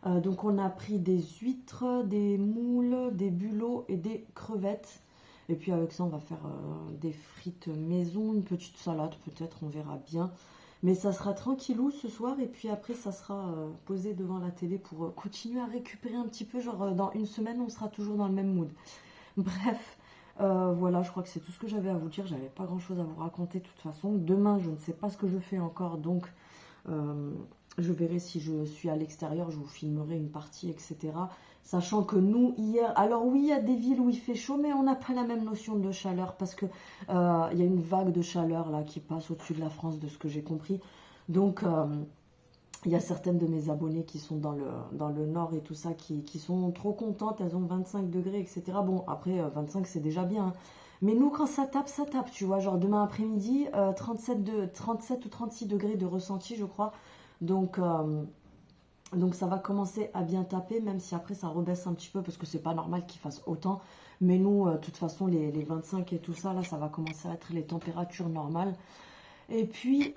Donc on a pris des huîtres, des moules, des bulots et des crevettes. Et puis avec ça, on va faire des frites maison, une petite salade peut-être, on verra bien. Mais ça sera tranquillou ce soir et puis après, ça sera posé devant la télé pour continuer à récupérer un petit peu. Genre dans une semaine, on sera toujours dans le même mood. Bref. Voilà, je crois que c'est tout ce que j'avais à vous dire. J'avais pas grand chose à vous raconter de toute façon. Demain, je ne sais pas ce que je fais encore, donc je verrai si je suis à l'extérieur. Je vous filmerai une partie, etc. Sachant que nous, hier, alors oui, il y a des villes où il fait chaud, mais on n'a pas la même notion de chaleur parce que il y a une vague de chaleur là qui passe au-dessus de la France, de ce que j'ai compris. Donc il y a certaines de mes abonnées qui sont dans le nord et tout ça, qui sont trop contentes, elles ont 25 degrés, etc. Bon, après, 25 c'est déjà bien, hein. Mais nous, quand ça tape, tu vois. Genre demain après-midi, 37 ou 36 degrés de ressenti, je crois. Donc ça va commencer à bien taper, même si après ça rebaisse un petit peu, parce que c'est pas normal qu'il fasse autant. Mais nous, de toute façon, les 25 et tout ça, là, ça va commencer à être les températures normales. Et puis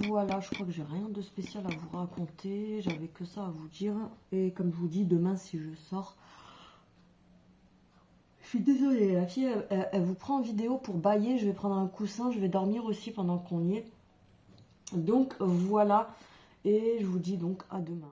voilà, je crois que j'ai rien de spécial à vous raconter, j'avais que ça à vous dire. Et comme je vous dis, demain si je sors, je suis désolée, la fille elle vous prend en vidéo pour bailler, je vais prendre un coussin, je vais dormir aussi pendant qu'on y est. Donc voilà, et je vous dis donc à demain.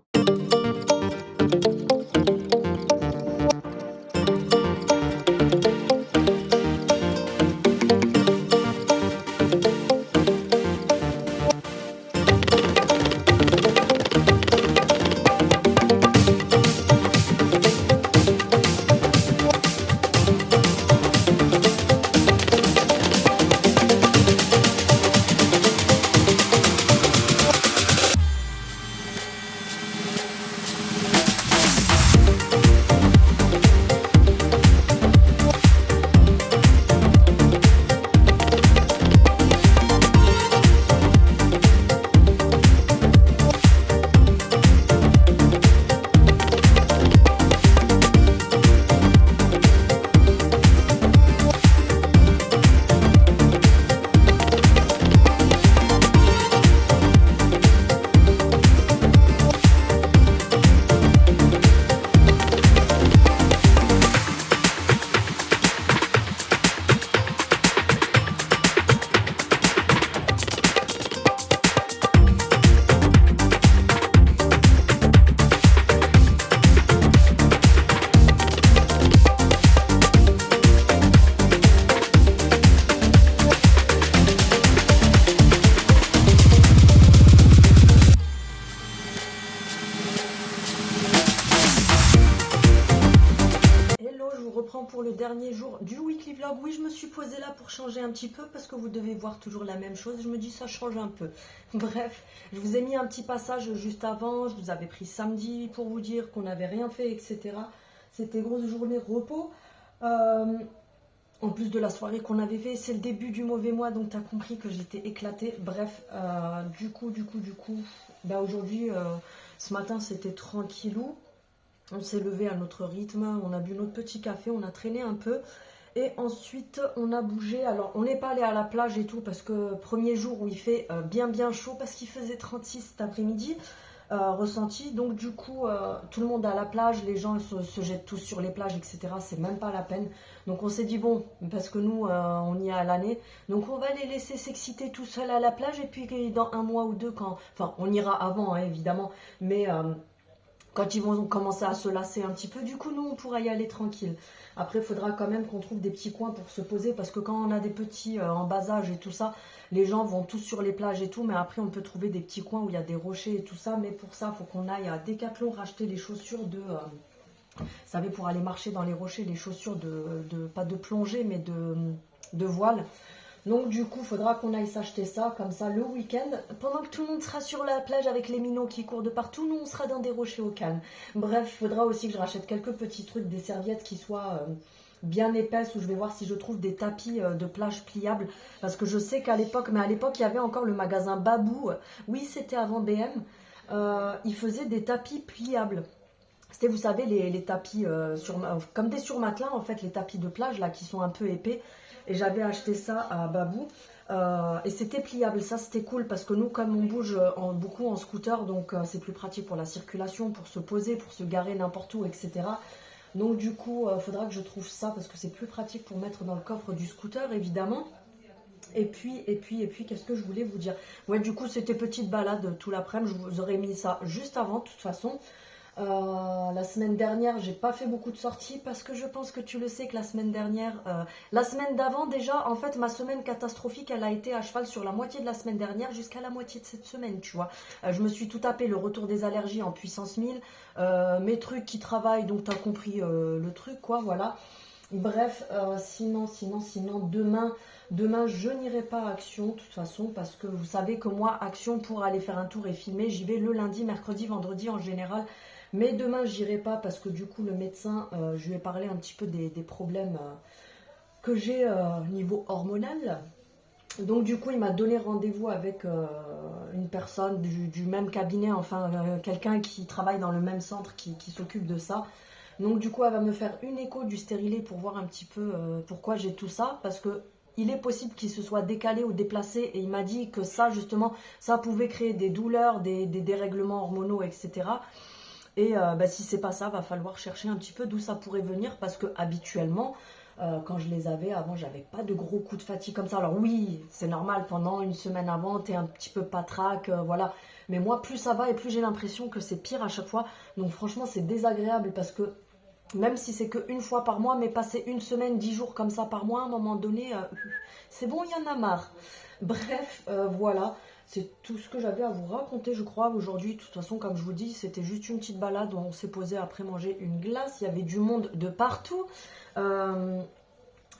temps pour le dernier jour du weekly vlog. Oui, je me suis posée là pour changer un petit peu parce que vous devez voir toujours la même chose. Je me dis ça change un peu. Bref, je vous ai mis un petit passage juste avant. Je vous avais pris samedi pour vous dire qu'on n'avait rien fait, etc. C'était grosse journée repos. En plus de la soirée qu'on avait fait, c'est le début du mauvais mois, donc tu as compris que j'étais éclatée. Bref, du coup, bah aujourd'hui, ce matin, c'était tranquillou. On s'est levé à notre rythme, on a bu notre petit café, on a traîné un peu. Et ensuite, on a bougé. Alors, on n'est pas allé à la plage et tout, parce que premier jour où il fait bien chaud, parce qu'il faisait 36 cet après-midi. Ressenti. Donc du coup, tout le monde à la plage, les gens se jettent tous sur les plages, etc. C'est même pas la peine. Donc on s'est dit bon, parce que nous, on y est à l'année, donc on va les laisser s'exciter tout seuls à la plage et puis dans un mois ou deux, enfin on ira avant hein, évidemment, mais quand ils vont commencer à se lasser un petit peu, du coup, nous, on pourra y aller tranquille. Après, il faudra quand même qu'on trouve des petits coins pour se poser, parce que quand on a des petits en bas âge et tout ça, les gens vont tous sur les plages et tout, mais après, on peut trouver des petits coins où il y a des rochers et tout ça, mais pour ça, il faut qu'on aille à Decathlon racheter les chaussures de... vous savez, pour aller marcher dans les rochers, les chaussures pas de plongée, mais de voile. Donc du coup, il faudra qu'on aille s'acheter ça, comme ça, le week-end. Pendant que tout le monde sera sur la plage avec les minots qui courent de partout, nous, on sera dans des rochers au calme. Bref, il faudra aussi que je rachète quelques petits trucs, des serviettes qui soient bien épaisses, où je vais voir si je trouve des tapis de plage pliables. Parce que je sais qu'à l'époque, mais à l'époque, il y avait encore le magasin Babou. Oui, c'était avant BM. Ils faisaient des tapis pliables. C'était, vous savez, les tapis comme des surmatelas, en fait, les tapis de plage, là, qui sont un peu épais. Et j'avais acheté ça à Babou. Et c'était pliable, ça c'était cool parce que nous, comme on bouge beaucoup en scooter, donc c'est plus pratique pour la circulation, pour se poser, pour se garer n'importe où, etc. Donc du coup, il faudra que je trouve ça parce que c'est plus pratique pour mettre dans le coffre du scooter, évidemment. Et puis, qu'est-ce que je voulais vous dire? Ouais, du coup, c'était petite balade tout l'après-midi. Je vous aurais mis ça juste avant, de toute façon. La semaine dernière, j'ai pas fait beaucoup de sorties parce que je pense que tu le sais que la semaine dernière, la semaine d'avant déjà, en fait, ma semaine catastrophique, elle a été à cheval sur la moitié de la semaine dernière jusqu'à la moitié de cette semaine, tu vois. Je me suis tout tapé, le retour des allergies en puissance 1000, mes trucs qui travaillent, donc t'as compris le truc, quoi, voilà. Bref, sinon, demain, je n'irai pas à Action, de toute façon, parce que vous savez que moi, Action, pour aller faire un tour et filmer, j'y vais le lundi, mercredi, vendredi en général. Mais demain, j'irai pas parce que du coup, le médecin, je lui ai parlé un petit peu des problèmes que j'ai niveau hormonal. Donc du coup, il m'a donné rendez-vous avec une personne du même cabinet, enfin quelqu'un qui travaille dans le même centre qui s'occupe de ça. Donc du coup, elle va me faire une écho du stérilet pour voir un petit peu pourquoi j'ai tout ça. Parce que il est possible qu'il se soit décalé ou déplacé. Et il m'a dit que ça, justement, ça pouvait créer des douleurs, des dérèglements hormonaux, etc. Et bah, si c'est pas ça, va falloir chercher un petit peu d'où ça pourrait venir. Parce que habituellement, quand je les avais avant, j'avais pas de gros coups de fatigue comme ça. Alors oui, c'est normal, pendant une semaine avant, t'es un petit peu patraque, voilà. Mais moi, plus ça va et plus j'ai l'impression que c'est pire à chaque fois. Donc franchement, c'est désagréable parce que même si c'est qu'une fois par mois, mais passer une semaine, 10 jours comme ça par mois, à un moment donné, c'est bon, il y en a marre. Bref, voilà, c'est tout ce que j'avais à vous raconter, je crois, aujourd'hui. De toute façon, comme je vous dis, c'était juste une petite balade où on s'est posé après manger une glace. Il y avait du monde de partout.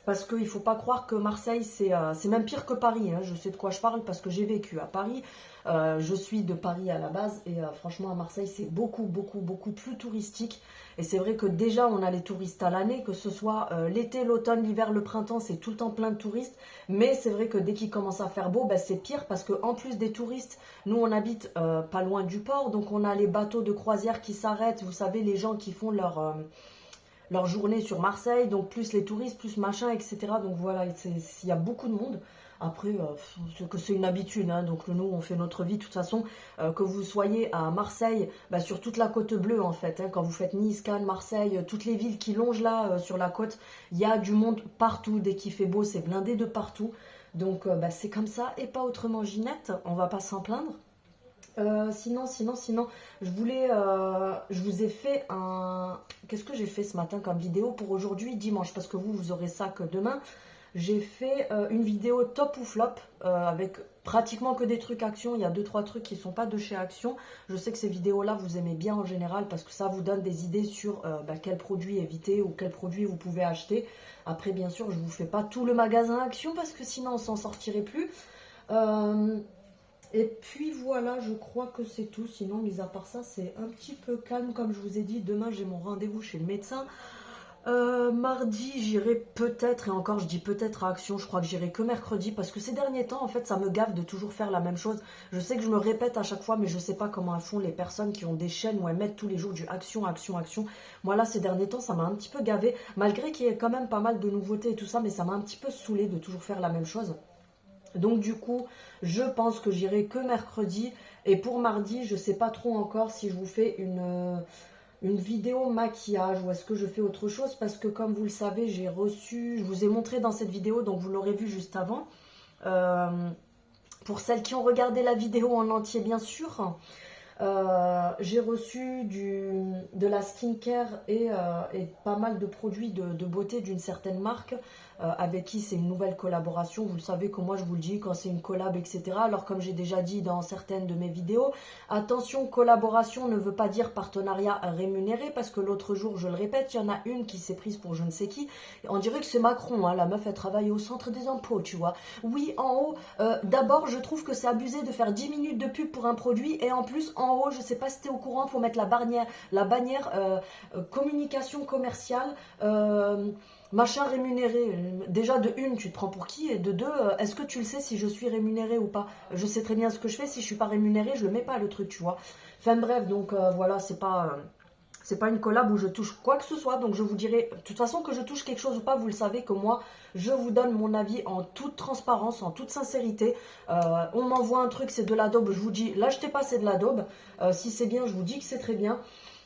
Parce qu'il ne faut pas croire que Marseille, c'est même pire que Paris. Hein. Je sais de quoi je parle parce que j'ai vécu à Paris. Je suis de Paris à la base. Et franchement, à Marseille, c'est beaucoup plus touristique. Et c'est vrai que déjà, on a les touristes à l'année, que ce soit l'été, l'automne, l'hiver, le printemps, c'est tout le temps plein de touristes. Mais c'est vrai que dès qu'il commence à faire beau, ben, c'est pire parce qu'en plus des touristes, nous, on habite pas loin du port. Donc, on a les bateaux de croisière qui s'arrêtent. Vous savez, les gens qui font leur journée sur Marseille, donc plus les touristes, plus machin, etc. Donc voilà, il y a beaucoup de monde. Après, c'est une habitude, hein, donc nous, on fait notre vie de toute façon. Que vous soyez à Marseille, bah, sur toute la côte bleue, en fait, hein, quand vous faites Nice, Cannes, Marseille, toutes les villes qui longent là, sur la côte, il y a du monde partout. Dès qu'il fait beau, c'est blindé de partout. Donc, bah, c'est comme ça et pas autrement, Ginette. On va pas s'en plaindre. Sinon, je vous ai fait un... Qu'est-ce que j'ai fait ce matin comme vidéo pour aujourd'hui, dimanche, parce que vous aurez ça que demain. j'ai fait une vidéo top ou flop avec pratiquement que des trucs Action. Il y a deux trois trucs qui sont pas de chez Action. Je sais que ces vidéos-là, vous aimez bien en général parce que ça vous donne des idées sur quels produits éviter ou quels produits vous pouvez acheter. Après, bien sûr, je vous fais pas tout le magasin Action parce que sinon on s'en sortirait plus. Et puis voilà, je crois que c'est tout. Sinon, mis à part ça, c'est un petit peu calme comme je vous ai dit. Demain, j'ai mon rendez-vous chez le médecin. Mardi, j'irai peut-être, et encore je dis peut-être à Action, je crois que j'irai que mercredi, parce que ces derniers temps, en fait, ça me gave de toujours faire la même chose. Je sais que je me répète à chaque fois, mais je sais pas comment elles font les personnes qui ont des chaînes où elles mettent tous les jours du Action, Action, Action. Moi là, ces derniers temps, ça m'a un petit peu gavé, malgré qu'il y ait quand même pas mal de nouveautés et tout ça, mais ça m'a un petit peu saoulé de toujours faire la même chose. Donc du coup, je pense que j'irai que mercredi. Et pour mardi, je sais pas trop encore si je vous fais une vidéo maquillage ou est-ce que je fais autre chose. Parce que comme vous le savez, j'ai reçu, je vous ai montré dans cette vidéo, donc vous l'aurez vu juste avant. Euh, pour celles qui ont regardé la vidéo en entier, bien sûr. J'ai reçu de la skincare et pas mal de produits de beauté d'une certaine marque avec qui c'est une nouvelle collaboration. Vous le savez que moi je vous le dis quand c'est une collab, etc. Alors comme j'ai déjà dit dans certaines de mes vidéos, attention, collaboration ne veut pas dire partenariat rémunéré parce que l'autre jour, je le répète, il y en a une qui s'est prise pour je ne sais qui. On dirait que c'est Macron, hein, la meuf elle travaille au centre des impôts, tu vois. Oui, en haut, d'abord je trouve que c'est abusé de faire 10 minutes de pub pour un produit et en plus en haut, je sais pas si tu es au courant, il faut mettre la bannière communication commerciale. Machin rémunéré. Déjà de une, tu te prends pour qui? Et de deux, est-ce que tu le sais si je suis rémunéré ou pas? Je sais très bien ce que je fais. Si je suis pas rémunéré, je le mets pas le truc, tu vois. Enfin bref, donc voilà, c'est pas une collab où je touche quoi que ce soit. Donc je vous dirai, de toute façon que je touche quelque chose ou pas, vous le savez que moi, je vous donne mon avis en toute transparence, en toute sincérité. On m'envoie un truc, c'est de l'adobe, je vous dis, l'achetez pas, c'est de l'adobe. Si c'est bien, je vous dis que c'est très bien.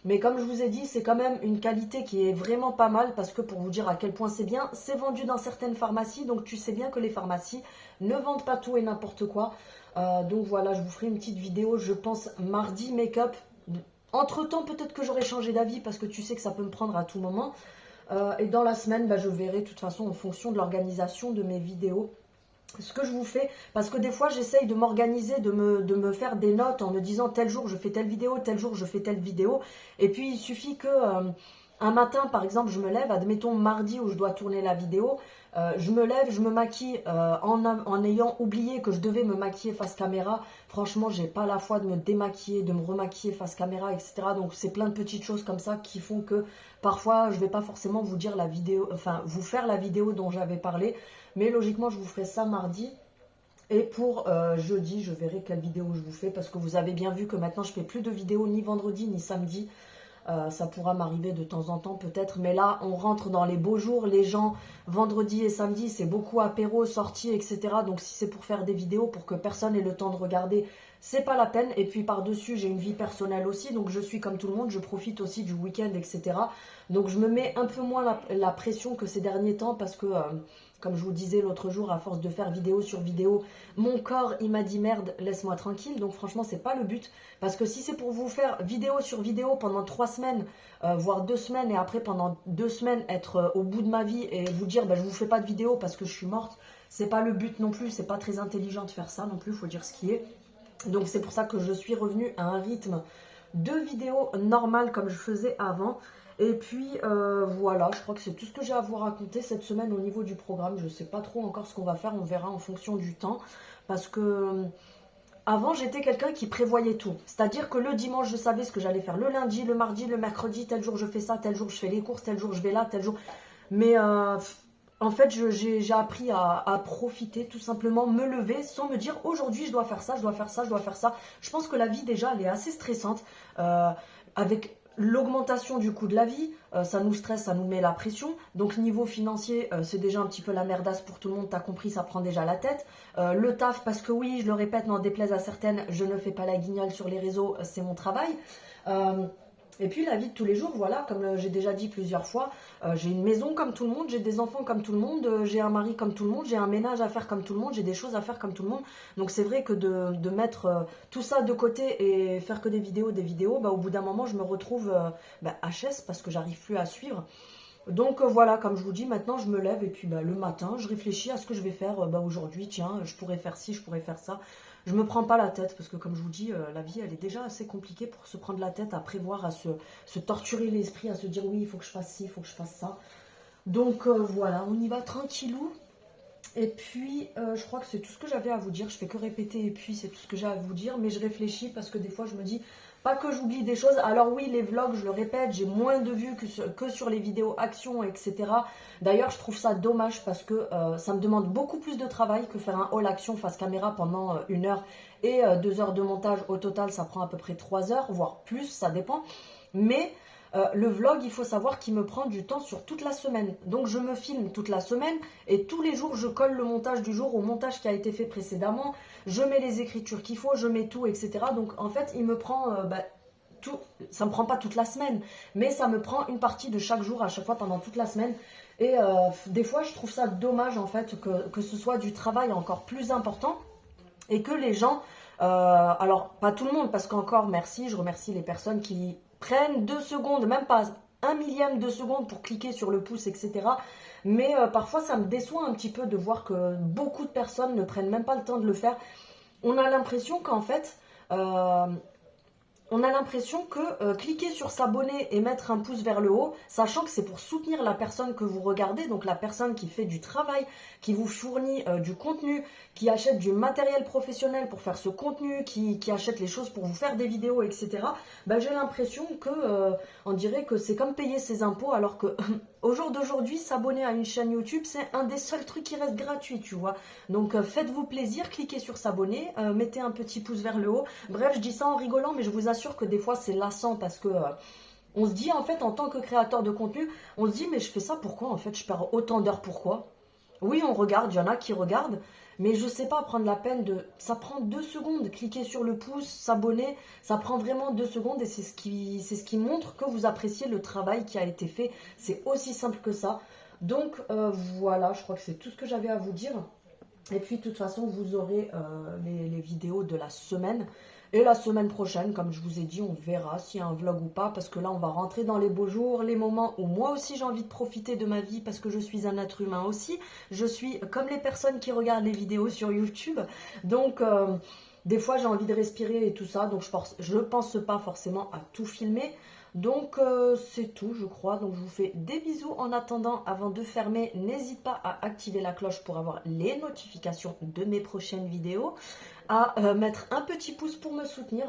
Mais comme je vous ai dit, c'est quand même une qualité qui est vraiment pas mal parce que pour vous dire à quel point c'est bien, c'est vendu dans certaines pharmacies. Donc tu sais bien que les pharmacies ne vendent pas tout et n'importe quoi. Donc voilà, je vous ferai une petite vidéo, je pense mardi make-up. Entre-temps, peut-être que j'aurai changé d'avis parce que tu sais que ça peut me prendre à tout moment. Et dans la semaine, je verrai de toute façon en fonction de l'organisation de mes vidéos ce que je vous fais, parce que des fois j'essaye de m'organiser, de me faire des notes en me disant tel jour je fais telle vidéo, tel jour je fais telle vidéo, et puis il suffit que un matin par exemple je me lève, admettons mardi où je dois tourner la vidéo, je me lève, je me maquille en ayant oublié que je devais me maquiller face caméra. Franchement, j'ai pas la foi de me démaquiller, de me remaquiller face caméra, etc. Donc c'est plein de petites choses comme ça qui font que parfois je vais pas forcément vous dire la vidéo, enfin vous faire la vidéo dont j'avais parlé. Mais logiquement, je vous ferai ça mardi. Et pour jeudi, je verrai quelle vidéo je vous fais. Parce que vous avez bien vu que maintenant, je fais plus de vidéos ni vendredi ni samedi. Ça pourra m'arriver de temps en temps peut-être. Mais là, on rentre dans les beaux jours. Les gens, vendredi et samedi, c'est beaucoup apéro, sorties, etc. Donc si c'est pour faire des vidéos, pour que personne ait le temps de regarder, c'est pas la peine. Et puis par-dessus, j'ai une vie personnelle aussi. Donc je suis comme tout le monde. Je profite aussi du week-end, etc. Donc je me mets un peu moins la pression que ces derniers temps. Parce que... comme je vous disais l'autre jour, à force de faire vidéo sur vidéo, mon corps, il m'a dit merde, laisse-moi tranquille. Donc franchement, c'est pas le but. Parce que si c'est pour vous faire vidéo sur vidéo pendant 3 semaines, voire 2 semaines, et après pendant 2 semaines être au bout de ma vie et vous dire je vous fais pas de vidéo parce que je suis morte, c'est pas le but non plus. C'est pas très intelligent de faire ça non plus, faut dire ce qui est. Donc c'est pour ça que je suis revenue à un rythme de vidéos normales comme je faisais avant. Et puis voilà, je crois que c'est tout ce que j'ai à vous raconter cette semaine au niveau du programme. Je ne sais pas trop encore ce qu'on va faire, on verra en fonction du temps. Parce que avant, j'étais quelqu'un qui prévoyait tout. C'est-à-dire que le dimanche, je savais ce que j'allais faire le lundi, le mardi, le mercredi, tel jour je fais ça, tel jour je fais les courses, tel jour je vais là, tel jour... Mais en fait, j'ai appris à profiter, tout simplement, me lever sans me dire aujourd'hui je dois faire ça, je dois faire ça, je dois faire ça. Je pense que la vie déjà, elle est assez stressante. Avec l'augmentation du coût de la vie, ça nous stresse, ça nous met la pression. Donc niveau financier, c'est déjà un petit peu la merdasse pour tout le monde, t'as compris, ça prend déjà la tête. Le taf, parce que oui, je le répète, n'en déplaise à certaines, je ne fais pas la guignole sur les réseaux, c'est mon travail. Et puis la vie de tous les jours, voilà, comme j'ai déjà dit plusieurs fois, j'ai une maison comme tout le monde, j'ai des enfants comme tout le monde, j'ai un mari comme tout le monde, j'ai un ménage à faire comme tout le monde, j'ai des choses à faire comme tout le monde. Donc c'est vrai que de mettre tout ça de côté et faire que des vidéos, au bout d'un moment je me retrouve HS parce que j'arrive plus à suivre. Donc voilà, comme je vous dis, maintenant je me lève et puis bah, le matin, je réfléchis à ce que je vais faire bah, aujourd'hui. Tiens, je pourrais faire ci, je pourrais faire ça. Je me prends pas la tête parce que comme je vous dis, la vie elle est déjà assez compliquée pour se prendre la tête, à prévoir, à se torturer l'esprit, à se dire oui, il faut que je fasse ci, il faut que je fasse ça. Donc voilà, on y va tranquillou. Et puis, je crois que c'est tout ce que j'avais à vous dire. Je fais que répéter et puis c'est tout ce que j'ai à vous dire. Mais je réfléchis parce que des fois, je me dis, pas que j'oublie des choses. Alors oui, les vlogs, je le répète, j'ai moins de vues que sur les vidéos actions, etc. D'ailleurs, je trouve ça dommage parce que ça me demande beaucoup plus de travail que faire un haul action face caméra pendant 1 heure et 2 heures de montage. Au total, ça prend à peu près 3 heures, voire plus, ça dépend. Mais le vlog, il faut savoir qu'il me prend du temps sur toute la semaine. Donc je me filme toute la semaine et tous les jours, je colle le montage du jour au montage qui a été fait précédemment. Je mets les écritures qu'il faut, je mets tout, etc. Donc en fait, il me prend tout. Ça me prend pas toute la semaine, mais ça me prend une partie de chaque jour à chaque fois pendant toute la semaine. Et des fois, je trouve ça dommage en fait que ce soit du travail encore plus important et que les gens, alors pas tout le monde, parce qu'encore merci, je remercie les personnes qui prennent 2 secondes, même pas un millième de seconde pour cliquer sur le pouce, etc. Mais parfois ça me déçoit un petit peu de voir que beaucoup de personnes ne prennent même pas le temps de le faire. On a l'impression qu'en fait, on a l'impression que cliquer sur s'abonner et mettre un pouce vers le haut, sachant que c'est pour soutenir la personne que vous regardez, donc la personne qui fait du travail, qui vous fournit du contenu, qui achète du matériel professionnel pour faire ce contenu, qui achète les choses pour vous faire des vidéos, etc. Ben, j'ai l'impression que on dirait que c'est comme payer ses impôts, alors que au jour d'aujourd'hui, s'abonner à une chaîne YouTube, c'est un des seuls trucs qui reste gratuit, tu vois. Donc faites-vous plaisir, cliquez sur s'abonner, mettez un petit pouce vers le haut. Bref, je dis ça en rigolant, mais je vous assure que des fois c'est lassant parce que on se dit en fait en tant que créateur de contenu, on se dit mais je fais ça pourquoi en fait, je perds autant d'heures pourquoi? Oui, on regarde, il y en a qui regardent, mais je sais pas prendre la peine de. Ça prend 2 secondes, cliquer sur le pouce, s'abonner, ça prend vraiment 2 secondes et c'est ce qui montre que vous appréciez le travail qui a été fait. C'est aussi simple que ça. Donc voilà, je crois que c'est tout ce que j'avais à vous dire. Et puis, de toute façon, vous aurez les vidéos de la semaine. Et la semaine prochaine, comme je vous ai dit, on verra s'il y a un vlog ou pas. Parce que là, on va rentrer dans les beaux jours, les moments où moi aussi j'ai envie de profiter de ma vie. Parce que je suis un être humain aussi. Je suis comme les personnes qui regardent les vidéos sur YouTube. Donc, des fois, j'ai envie de respirer et tout ça. Donc, je pense pas forcément à tout filmer. Donc c'est tout je crois, donc je vous fais des bisous en attendant. Avant de fermer, n'hésite pas à activer la cloche pour avoir les notifications de mes prochaines vidéos, à mettre un petit pouce pour me soutenir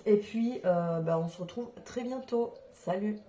et puis on se retrouve très bientôt. Salut!